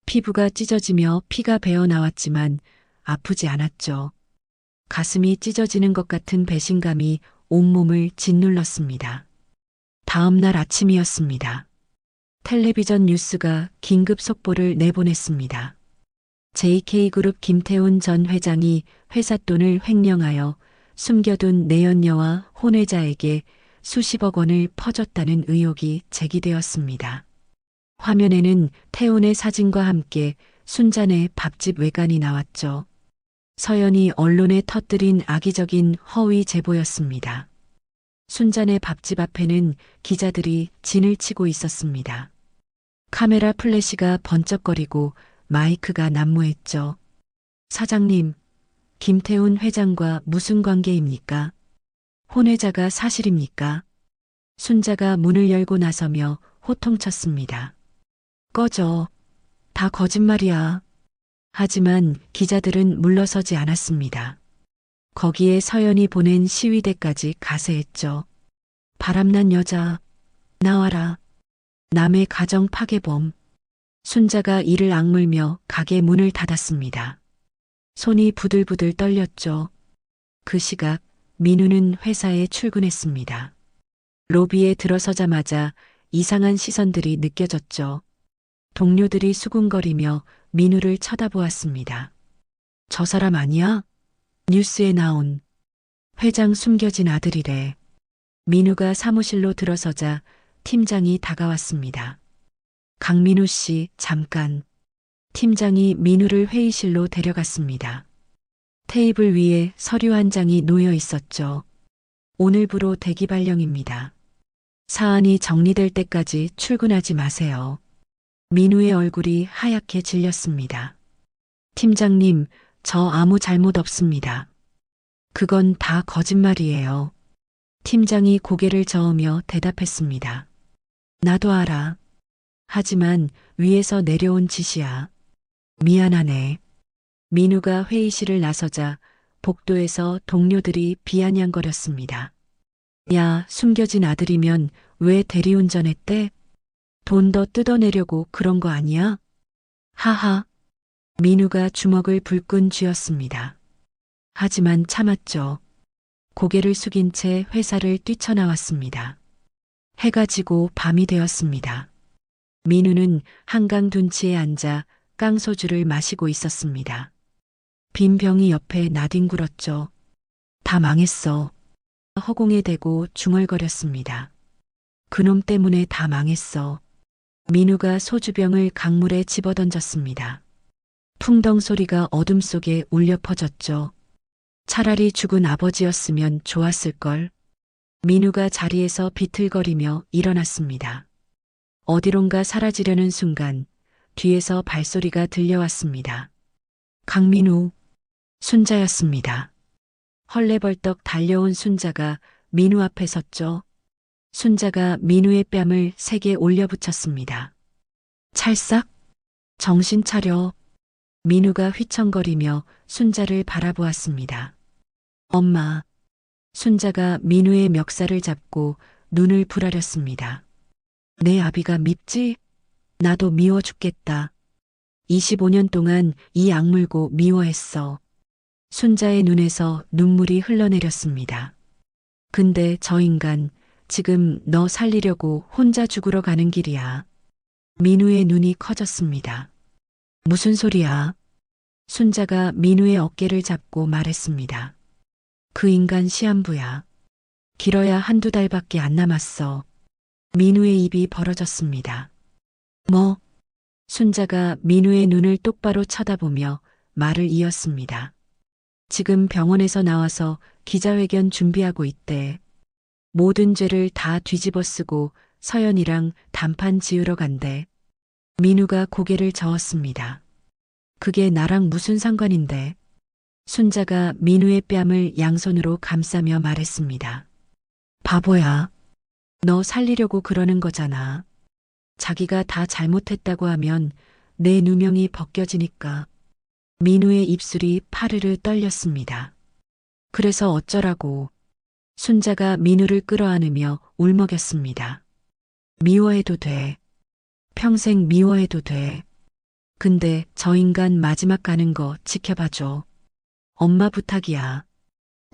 피부가 찢어지며 피가 배어 나왔지만 아프지 않았죠. 가슴이 찢어지는 것 같은 배신감이 온몸을 짓눌렀습니다. 다음 날 아침이었습니다. 텔레비전 뉴스가 긴급 속보를 내보냈습니다. JK그룹 김태훈 전 회장이 회사 돈을 횡령하여 숨겨둔 내연녀와 혼외자에게 수십억 원을 퍼줬다는 의혹이 제기되었습니다. 화면에는 태훈의 사진과 함께 순잔의 밥집 외관이 나왔죠. 서연이 언론에 터뜨린 악의적인 허위 제보였습니다. 순잔의 밥집 앞에는 기자들이 진을 치고 있었습니다. 카메라 플래시가 번쩍거리고 마이크가 난무했죠. 사장님, 김태훈 회장과 무슨 관계입니까? 혼외자가 사실입니까? 순자가 문을 열고 나서며 호통쳤습니다. 꺼져. 다 거짓말이야. 하지만 기자들은 물러서지 않았습니다. 거기에 서연이 보낸 시위대까지 가세했죠. 바람난 여자, 나와라. 남의 가정 파괴범. 순자가 이를 악물며 가게 문을 닫았습니다. 손이 부들부들 떨렸죠. 그 시각 민우는 회사에 출근했습니다. 로비에 들어서자마자 이상한 시선들이 느껴졌죠. 동료들이 수군거리며 민우를 쳐다보았습니다. 저 사람 아니야? 뉴스에 나온 회장 숨겨진 아들이래. 민우가 사무실로 들어서자 팀장이 다가왔습니다. 강민우 씨, 잠깐. 팀장이 민우를 회의실로 데려갔습니다. 테이블 위에 서류 한 장이 놓여 있었죠. 오늘부로 대기 발령입니다. 사안이 정리될 때까지 출근하지 마세요. 민우의 얼굴이 하얗게 질렸습니다. 팀장님, 저 아무 잘못 없습니다. 그건 다 거짓말이에요. 팀장이 고개를 저으며 대답했습니다. 나도 알아. 하지만 위에서 내려온 지시야. 미안하네. 민우가 회의실을 나서자 복도에서 동료들이 비아냥거렸습니다. 야, 숨겨진 아들이면 왜 대리운전했대? 돈 더 뜯어내려고 그런 거 아니야? 하하. 민우가 주먹을 불끈 쥐었습니다. 하지만 참았죠. 고개를 숙인 채 회사를 뛰쳐나왔습니다. 해가 지고 밤이 되었습니다. 민우는 한강 둔치에 앉아 깡소주를 마시고 있었습니다. 빈 병이 옆에 나뒹굴었죠. 다 망했어. 허공에 대고 중얼거렸습니다. 그놈 때문에 다 망했어. 민우가 소주병을 강물에 집어던졌습니다. 풍덩 소리가 어둠 속에 울려 퍼졌죠. 차라리 죽은 아버지였으면 좋았을걸. 민우가 자리에서 비틀거리며 일어났습니다. 어디론가 사라지려는 순간 뒤에서 발소리가 들려왔습니다. 강민우, 순자였습니다. 헐레벌떡 달려온 순자가 민우 앞에 섰죠. 순자가 민우의 뺨을 세게 올려붙였습니다. 찰싹? 정신 차려. 민우가 휘청거리며 순자를 바라보았습니다. 엄마. 순자가 민우의 멱살을 잡고 눈을 부라렸습니다. 내 아비가 밉지? 나도 미워 죽겠다. 25년 동안 이 악물고 미워했어. 순자의 눈에서 눈물이 흘러내렸습니다. 근데 저 인간 지금 너 살리려고 혼자 죽으러 가는 길이야. 민우의 눈이 커졌습니다. 무슨 소리야? 순자가 민우의 어깨를 잡고 말했습니다. 그 인간 시한부야. 길어야 한두 달밖에 안 남았어. 민우의 입이 벌어졌습니다. 뭐? 순자가 민우의 눈을 똑바로 쳐다보며 말을 이었습니다. 지금 병원에서 나와서 기자회견 준비하고 있대. 모든 죄를 다 뒤집어 쓰고 서연이랑 단판 지으러 간대. 민우가 고개를 저었습니다. 그게 나랑 무슨 상관인데? 순자가 민우의 뺨을 양손으로 감싸며 말했습니다. 바보야. 너 살리려고 그러는 거잖아. 자기가 다 잘못했다고 하면 내 누명이 벗겨지니까. 민우의 입술이 파르르 떨렸습니다. 그래서 어쩌라고. 순자가 민우를 끌어안으며 울먹였습니다. 미워해도 돼. 평생 미워해도 돼. 근데 저 인간 마지막 가는 거 지켜봐줘. 엄마 부탁이야.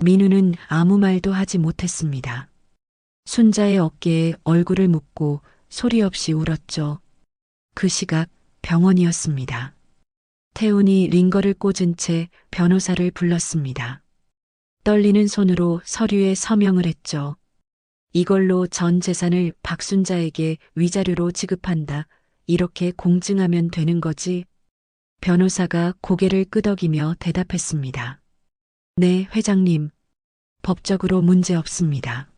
민우는 아무 말도 하지 못했습니다. 순자의 어깨에 얼굴을 묻고 소리 없이 울었죠. 그 시각 병원이었습니다. 태훈이 링거를 꽂은 채 변호사를 불렀습니다. 떨리는 손으로 서류에 서명을 했죠. 이걸로 전 재산을 박순자에게 위자료로 지급한다. 이렇게 공증하면 되는 거지. 변호사가 고개를 끄덕이며 대답했습니다. 네, 회장님. 법적으로 문제 없습니다.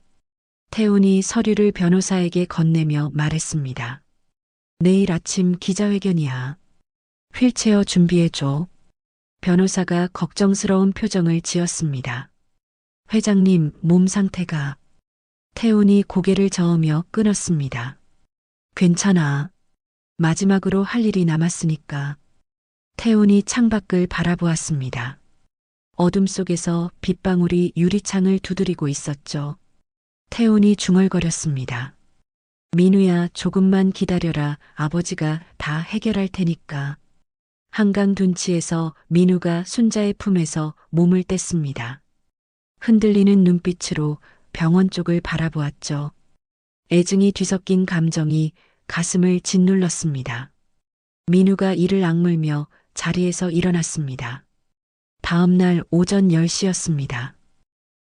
태훈이 서류를 변호사에게 건네며 말했습니다. 내일 아침 기자회견이야. 휠체어 준비해줘. 변호사가 걱정스러운 표정을 지었습니다. 회장님, 몸 상태가. 태훈이 고개를 저으며 끊었습니다. 괜찮아. 마지막으로 할 일이 남았으니까. 태훈이 창밖을 바라보았습니다. 어둠 속에서 빗방울이 유리창을 두드리고 있었죠. 태훈이 중얼거렸습니다. 민우야, 조금만 기다려라. 아버지가 다 해결할 테니까. 한강 둔치에서 민우가 순자의 품에서 몸을 뗐습니다. 흔들리는 눈빛으로 병원 쪽을 바라보았죠. 애증이 뒤섞인 감정이 가슴을 짓눌렀습니다. 민우가 이를 악물며 자리에서 일어났습니다. 다음 날 오전 10시였습니다.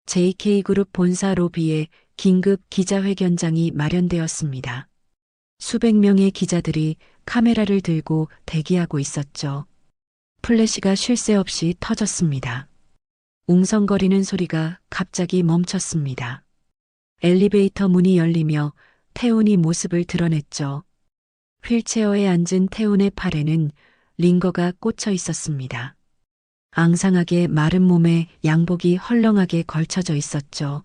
JK그룹 본사 로비에 긴급 기자회견장이 마련되었습니다. 수백 명의 기자들이 카메라를 들고 대기하고 있었죠. 플래시가 쉴 새 없이 터졌습니다. 웅성거리는 소리가 갑자기 멈췄습니다. 엘리베이터 문이 열리며 태훈이 모습을 드러냈죠. 휠체어에 앉은 태훈의 팔에는 링거가 꽂혀 있었습니다. 앙상하게 마른 몸에 양복이 헐렁하게 걸쳐져 있었죠.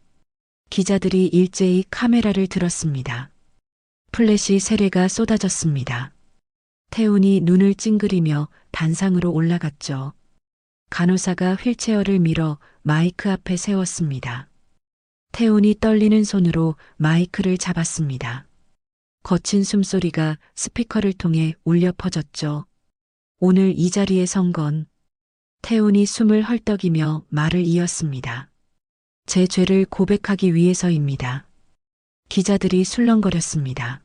기자들이 일제히 카메라를 들었습니다. 플래시 세례가 쏟아졌습니다. 태훈이 눈을 찡그리며 단상으로 올라갔죠. 간호사가 휠체어를 밀어 마이크 앞에 세웠습니다. 태훈이 떨리는 손으로 마이크를 잡았습니다. 거친 숨소리가 스피커를 통해 울려 퍼졌죠. 오늘 이 자리에 선 건. 태훈이 숨을 헐떡이며 말을 이었습니다. 제 죄를 고백하기 위해서입니다. 기자들이 술렁거렸습니다.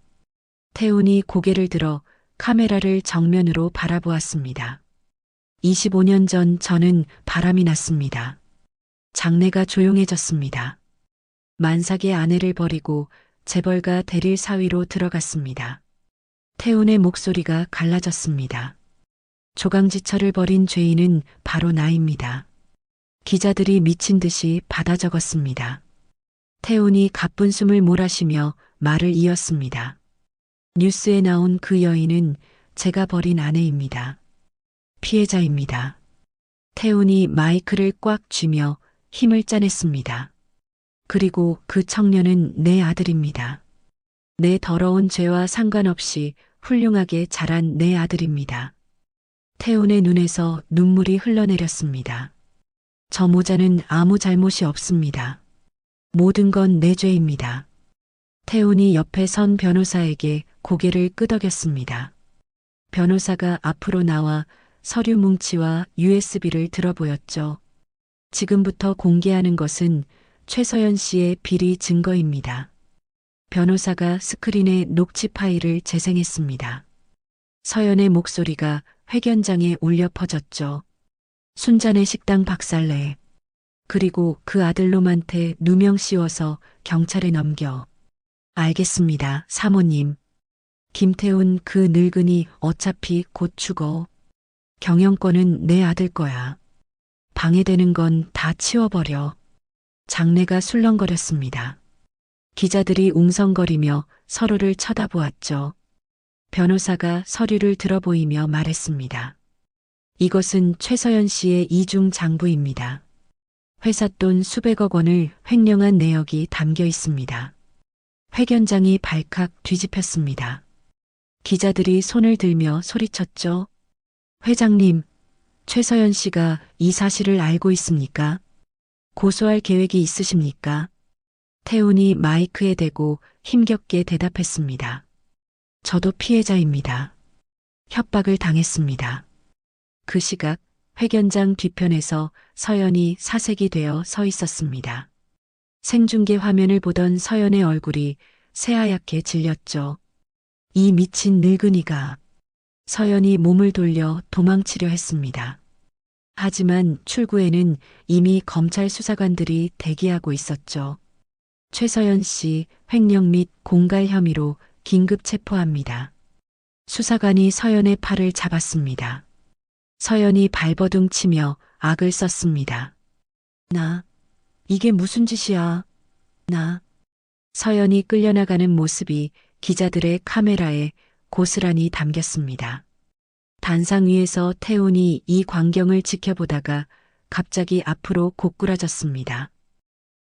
태훈이 고개를 들어 카메라를 정면으로 바라보았습니다. 25년 전 저는 바람이 났습니다. 장내가 조용해졌습니다. 만삭의 아내를 버리고 재벌가 대릴 사위로 들어갔습니다. 태훈의 목소리가 갈라졌습니다. 조강지처를 벌인 죄인은 바로 나입니다. 기자들이 미친 듯이 받아 적었습니다. 태훈이 가쁜 숨을 몰아쉬며 말을 이었습니다. 뉴스에 나온 그 여인은 제가 버린 아내입니다. 피해자입니다. 태훈이 마이크를 꽉 쥐며 힘을 짜냈습니다. 그리고 그 청년은 내 아들입니다. 내 더러운 죄와 상관없이 훌륭하게 자란 내 아들입니다. 태훈의 눈에서 눈물이 흘러내렸습니다. 저 모자는 아무 잘못이 없습니다. 모든 건 내 죄입니다. 태훈이 옆에 선 변호사에게 고개를 끄덕였습니다. 변호사가 앞으로 나와 서류 뭉치와 USB를 들어보였죠. 지금부터 공개하는 것은 최서연 씨의 비리 증거입니다. 변호사가 스크린에 녹취 파일을 재생했습니다. 서연의 목소리가 회견장에 울려 퍼졌죠. 순잔의 식당 박살내. 그리고 그 아들놈한테 누명 씌워서 경찰에 넘겨. 알겠습니다, 사모님. 김태훈 그 늙은이 어차피 곧 죽어. 경영권은 내 아들 거야. 방해되는 건 다 치워버려. 장내가 술렁거렸습니다. 기자들이 웅성거리며 서로를 쳐다보았죠. 변호사가 서류를 들어보이며 말했습니다. 이것은 최서연 씨의 이중 장부입니다. 회사 돈 수백억 원을 횡령한 내역이 담겨 있습니다. 회견장이 발칵 뒤집혔습니다. 기자들이 손을 들며 소리쳤죠. 회장님, 최서연 씨가 이 사실을 알고 있습니까? 고소할 계획이 있으십니까? 태훈이 마이크에 대고 힘겹게 대답했습니다. 저도 피해자입니다. 협박을 당했습니다. 그 시각 회견장 뒤편에서 서연이 사색이 되어 서 있었습니다. 생중계 화면을 보던 서연의 얼굴이 새하얗게 질렸죠. 이 미친 늙은이가. 서연이 몸을 돌려 도망치려 했습니다. 하지만 출구에는 이미 검찰 수사관들이 대기하고 있었죠. 최서연 씨 횡령 및 공갈 혐의로 긴급 체포합니다. 수사관이 서연의 팔을 잡았습니다. 서연이 발버둥 치며 악을 썼습니다. 이게 무슨 짓이야? 서연이 끌려나가는 모습이 기자들의 카메라에 고스란히 담겼습니다. 단상 위에서 태훈이 이 광경을 지켜보다가 갑자기 앞으로 고꾸라졌습니다.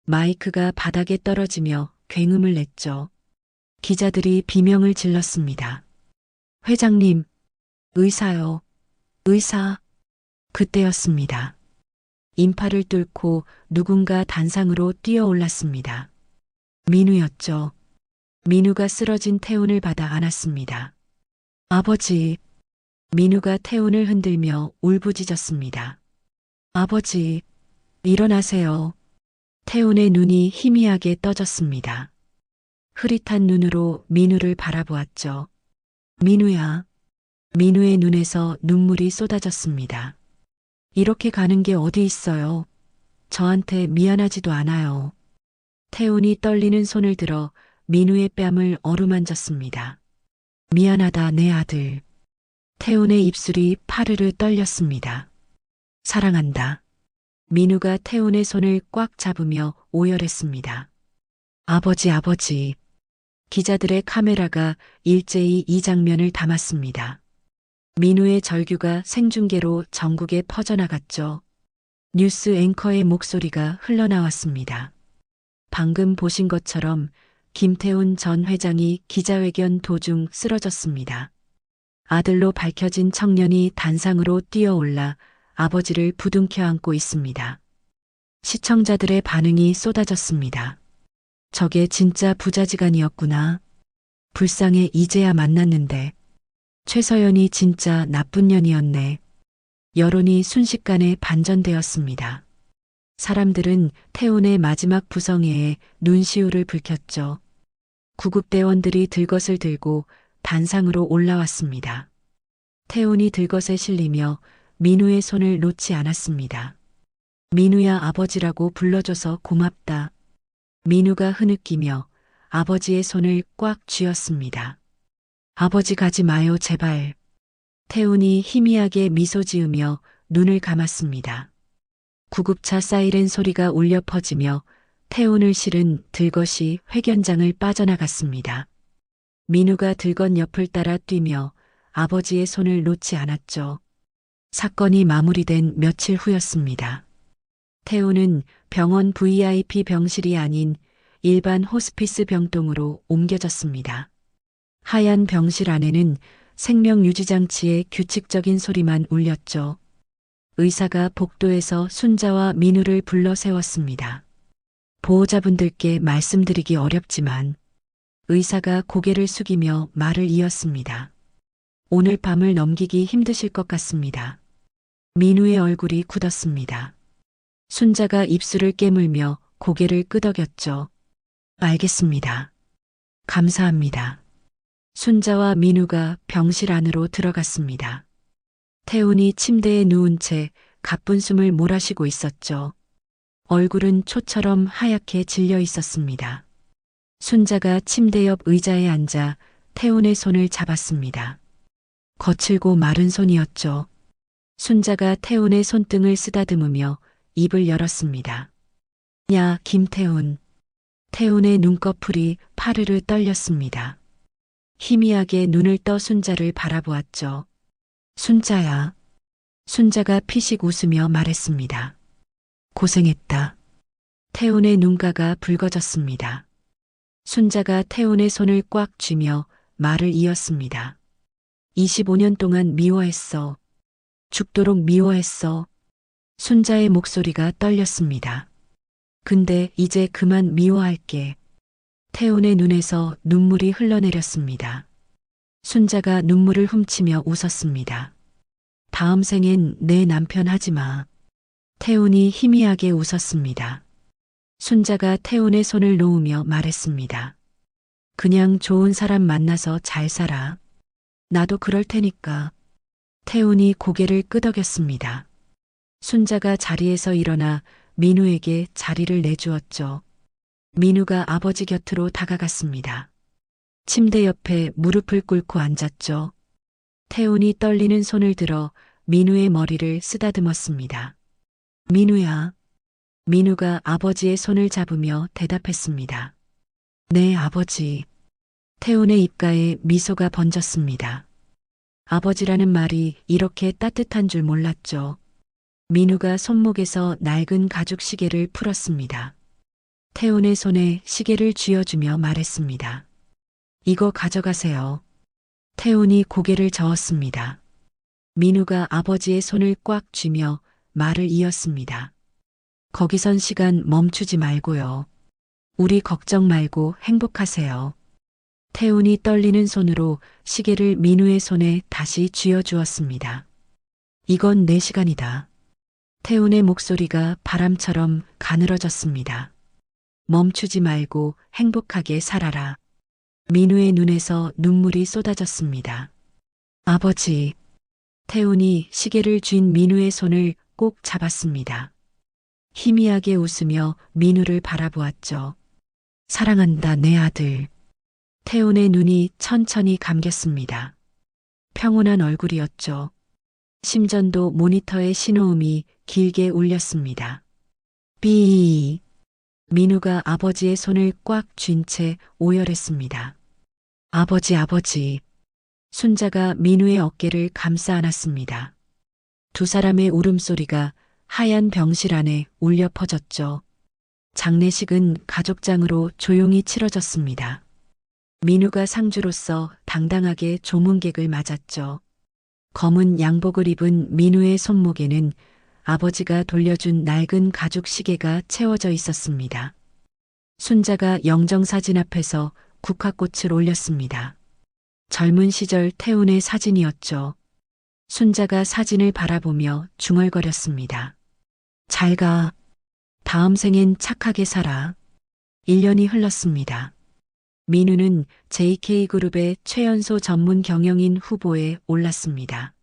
마이크가 바닥에 떨어지며 굉음을 냈죠. 기자들이 비명을 질렀습니다. 회장님, 의사요, 의사. 그때였습니다. 인파를 뚫고 누군가 단상으로 뛰어올랐습니다. 민우였죠. 민우가 쓰러진 태훈을 받아 안았습니다. 아버지. 민우가 태훈을 흔들며 울부짖었습니다. 아버지, 일어나세요. 태훈의 눈이 희미하게 떠졌습니다. 흐릿한 눈으로 민우를 바라보았죠. 민우야. 민우의 눈에서 눈물이 쏟아졌습니다. 이렇게 가는 게 어디 있어요? 저한테 미안하지도 않아요. 태훈이 떨리는 손을 들어 민우의 뺨을 어루만졌습니다. 미안하다, 내 아들. 태훈의 입술이 파르르 떨렸습니다. 사랑한다. 민우가 태훈의 손을 꽉 잡으며 오열했습니다. 아버지, 아버지. 기자들의 카메라가 일제히 이 장면을 담았습니다. 민우의 절규가 생중계로 전국에 퍼져나갔죠. 뉴스 앵커의 목소리가 흘러나왔습니다. 방금 보신 것처럼 김태훈 전 회장이 기자회견 도중 쓰러졌습니다. 아들로 밝혀진 청년이 단상으로 뛰어올라 아버지를 부둥켜 안고 있습니다. 시청자들의 반응이 쏟아졌습니다. 저게 진짜 부자지간이었구나. 불쌍해, 이제야 만났는데. 최서연이 진짜 나쁜 년이었네. 여론이 순식간에 반전되었습니다. 사람들은 태훈의 마지막 부성회에 눈시울을 붉혔죠. 구급대원들이 들것을 들고 단상으로 올라왔습니다. 태훈이 들것에 실리며 민우의 손을 놓지 않았습니다. 민우야, 아버지라고 불러줘서 고맙다. 민우가 흐느끼며 아버지의 손을 꽉 쥐었습니다. 아버지, 가지 마요, 제발. 태훈이 희미하게 미소 지으며 눈을 감았습니다. 구급차 사이렌 소리가 울려 퍼지며 태훈을 실은 들것이 회견장을 빠져나갔습니다. 민우가 들것 옆을 따라 뛰며 아버지의 손을 놓지 않았죠. 사건이 마무리된 며칠 후였습니다. 태훈은 병원 VIP 병실이 아닌 일반 호스피스 병동으로 옮겨졌습니다. 하얀 병실 안에는 생명유지장치의 규칙적인 소리만 울렸죠. 의사가 복도에서 순자와 민우를 불러 세웠습니다. 보호자분들께 말씀드리기 어렵지만 의사가 고개를 숙이며 말을 이었습니다. 오늘 밤을 넘기기 힘드실 것 같습니다. 민우의 얼굴이 굳었습니다. 순자가 입술을 깨물며 고개를 끄덕였죠. 알겠습니다. 감사합니다. 순자와 민우가 병실 안으로 들어갔습니다. 태훈이 침대에 누운 채 가쁜 숨을 몰아쉬고 있었죠. 얼굴은 초처럼 하얗게 질려 있었습니다. 순자가 침대 옆 의자에 앉아 태훈의 손을 잡았습니다. 거칠고 마른 손이었죠. 순자가 태훈의 손등을 쓰다듬으며 입을 열었습니다. 야, 김태훈. 태훈의 눈꺼풀이 파르르 떨렸습니다. 희미하게 눈을 떠 순자를 바라보았죠. 순자야. 순자가 피식 웃으며 말했습니다. 고생했다. 태훈의 눈가가 붉어졌습니다. 순자가 태훈의 손을 꽉 쥐며 말을 이었습니다. 25년 동안 미워했어. 죽도록 미워했어. 순자의 목소리가 떨렸습니다. 근데 이제 그만 미워할게. 태훈의 눈에서 눈물이 흘러내렸습니다. 순자가 눈물을 훔치며 웃었습니다. 다음 생엔 내 남편 하지 마. 태훈이 희미하게 웃었습니다. 순자가 태훈의 손을 놓으며 말했습니다. 그냥 좋은 사람 만나서 잘 살아. 나도 그럴 테니까. 태훈이 고개를 끄덕였습니다. 순자가 자리에서 일어나 민우에게 자리를 내주었죠. 민우가 아버지 곁으로 다가갔습니다. 침대 옆에 무릎을 꿇고 앉았죠. 태훈이 떨리는 손을 들어 민우의 머리를 쓰다듬었습니다. 민우야. 민우가 아버지의 손을 잡으며 대답했습니다. 네, 아버지. 태훈의 입가에 미소가 번졌습니다. 아버지라는 말이 이렇게 따뜻한 줄 몰랐죠. 민우가 손목에서 낡은 가죽 시계를 풀었습니다. 태훈의 손에 시계를 쥐어주며 말했습니다. 이거 가져가세요. 태훈이 고개를 저었습니다. 민우가 아버지의 손을 꽉 쥐며 말을 이었습니다. 거기선 시간 멈추지 말고요. 우리 걱정 말고 행복하세요. 태훈이 떨리는 손으로 시계를 민우의 손에 다시 쥐어주었습니다. 이건 내 시간이다. 태훈의 목소리가 바람처럼 가늘어졌습니다. 멈추지 말고 행복하게 살아라. 민우의 눈에서 눈물이 쏟아졌습니다. 아버지. 태훈이 시계를 쥔 민우의 손을 꼭 잡았습니다. 희미하게 웃으며 민우를 바라보았죠. 사랑한다, 내 아들. 태훈의 눈이 천천히 감겼습니다. 평온한 얼굴이었죠. 심전도 모니터의 신호음이 길게 울렸습니다. 삐. 민우가 아버지의 손을 꽉 쥔 채 오열했습니다. 아버지. 순자가 민우의 어깨를 감싸 안았습니다. 두 사람의 울음소리가 하얀 병실 안에 울려 퍼졌죠. 장례식은 가족장으로 조용히 치러졌습니다. 민우가 상주로서 당당하게 조문객을 맞았죠. 검은 양복을 입은 민우의 손목에는 아버지가 돌려준 낡은 가죽 시계가 채워져 있었습니다. 순자가 영정사진 앞에서 국화꽃을 올렸습니다. 젊은 시절 태훈의 사진이었죠. 순자가 사진을 바라보며 중얼거렸습니다. 잘 가. 다음 생엔 착하게 살아. 1년이 흘렀습니다. 민우는 JK그룹의 최연소 전문 경영인 후보에 올랐습니다.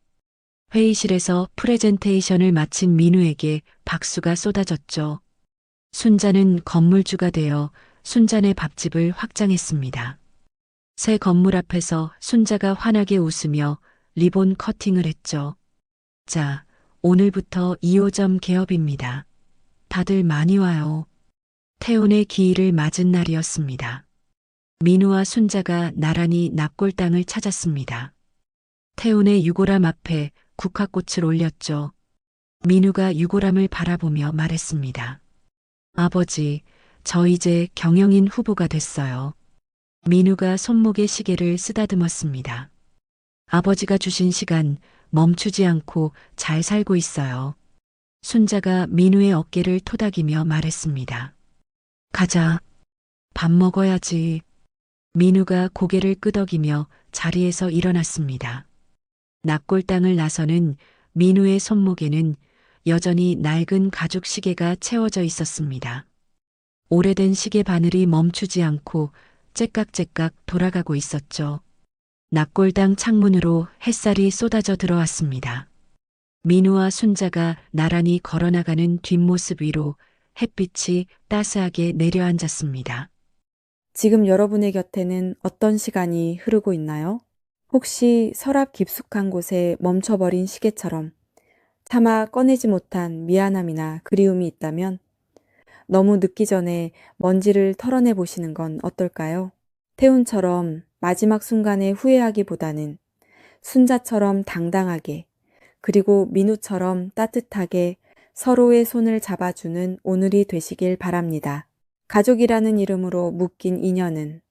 회의실에서 프레젠테이션을 마친 민우에게 박수가 쏟아졌죠. 순자는 건물주가 되어 순자네 밥집을 확장했습니다. 새 건물 앞에서 순자가 환하게 웃으며 리본 커팅을 했죠. 자, 오늘부터 2호점 개업입니다. 다들 많이 와요. 태훈의 기일을 맞은 날이었습니다. 민우와 순자가 나란히 납골당을 찾았습니다. 태훈의 유골함 앞에 국화꽃을 올렸죠. 민우가 유골함을 바라보며 말했습니다. 아버지, 저 이제 경영인 후보가 됐어요. 민우가 손목에 시계를 쓰다듬었습니다. 아버지가 주신 시간 멈추지 않고 잘 살고 있어요. 순자가 민우의 어깨를 토닥이며 말했습니다. 가자. 밥 먹어야지. 민우가 고개를 끄덕이며 자리에서 일어났습니다. 납골당을 나서는 민우의 손목에는 여전히 낡은 가죽 시계가 채워져 있었습니다. 오래된 시계 바늘이 멈추지 않고 째깍째깍 돌아가고 있었죠. 납골당 창문으로 햇살이 쏟아져 들어왔습니다. 민우와 순자가 나란히 걸어나가는 뒷모습 위로 햇빛이 따스하게 내려앉았습니다. 지금 여러분의 곁에는 어떤 시간이 흐르고 있나요? 혹시 서랍 깊숙한 곳에 멈춰버린 시계처럼 차마 꺼내지 못한 미안함이나 그리움이 있다면 너무 늦기 전에 먼지를 털어내 보시는 건 어떨까요? 태훈처럼 마지막 순간에 후회하기보다는 순자처럼 당당하게 그리고 민우처럼 따뜻하게 서로의 손을 잡아주는 오늘이 되시길 바랍니다. 가족이라는 이름으로 묶인 인연은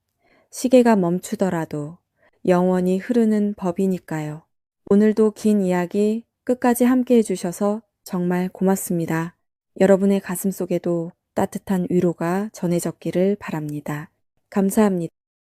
시계가 멈추더라도 영원히 흐르는 법이니까요. 오늘도 긴 이야기 끝까지 함께 해주셔서 정말 고맙습니다. 여러분의 가슴 속에도 따뜻한 위로가 전해졌기를 바랍니다. 감사합니다.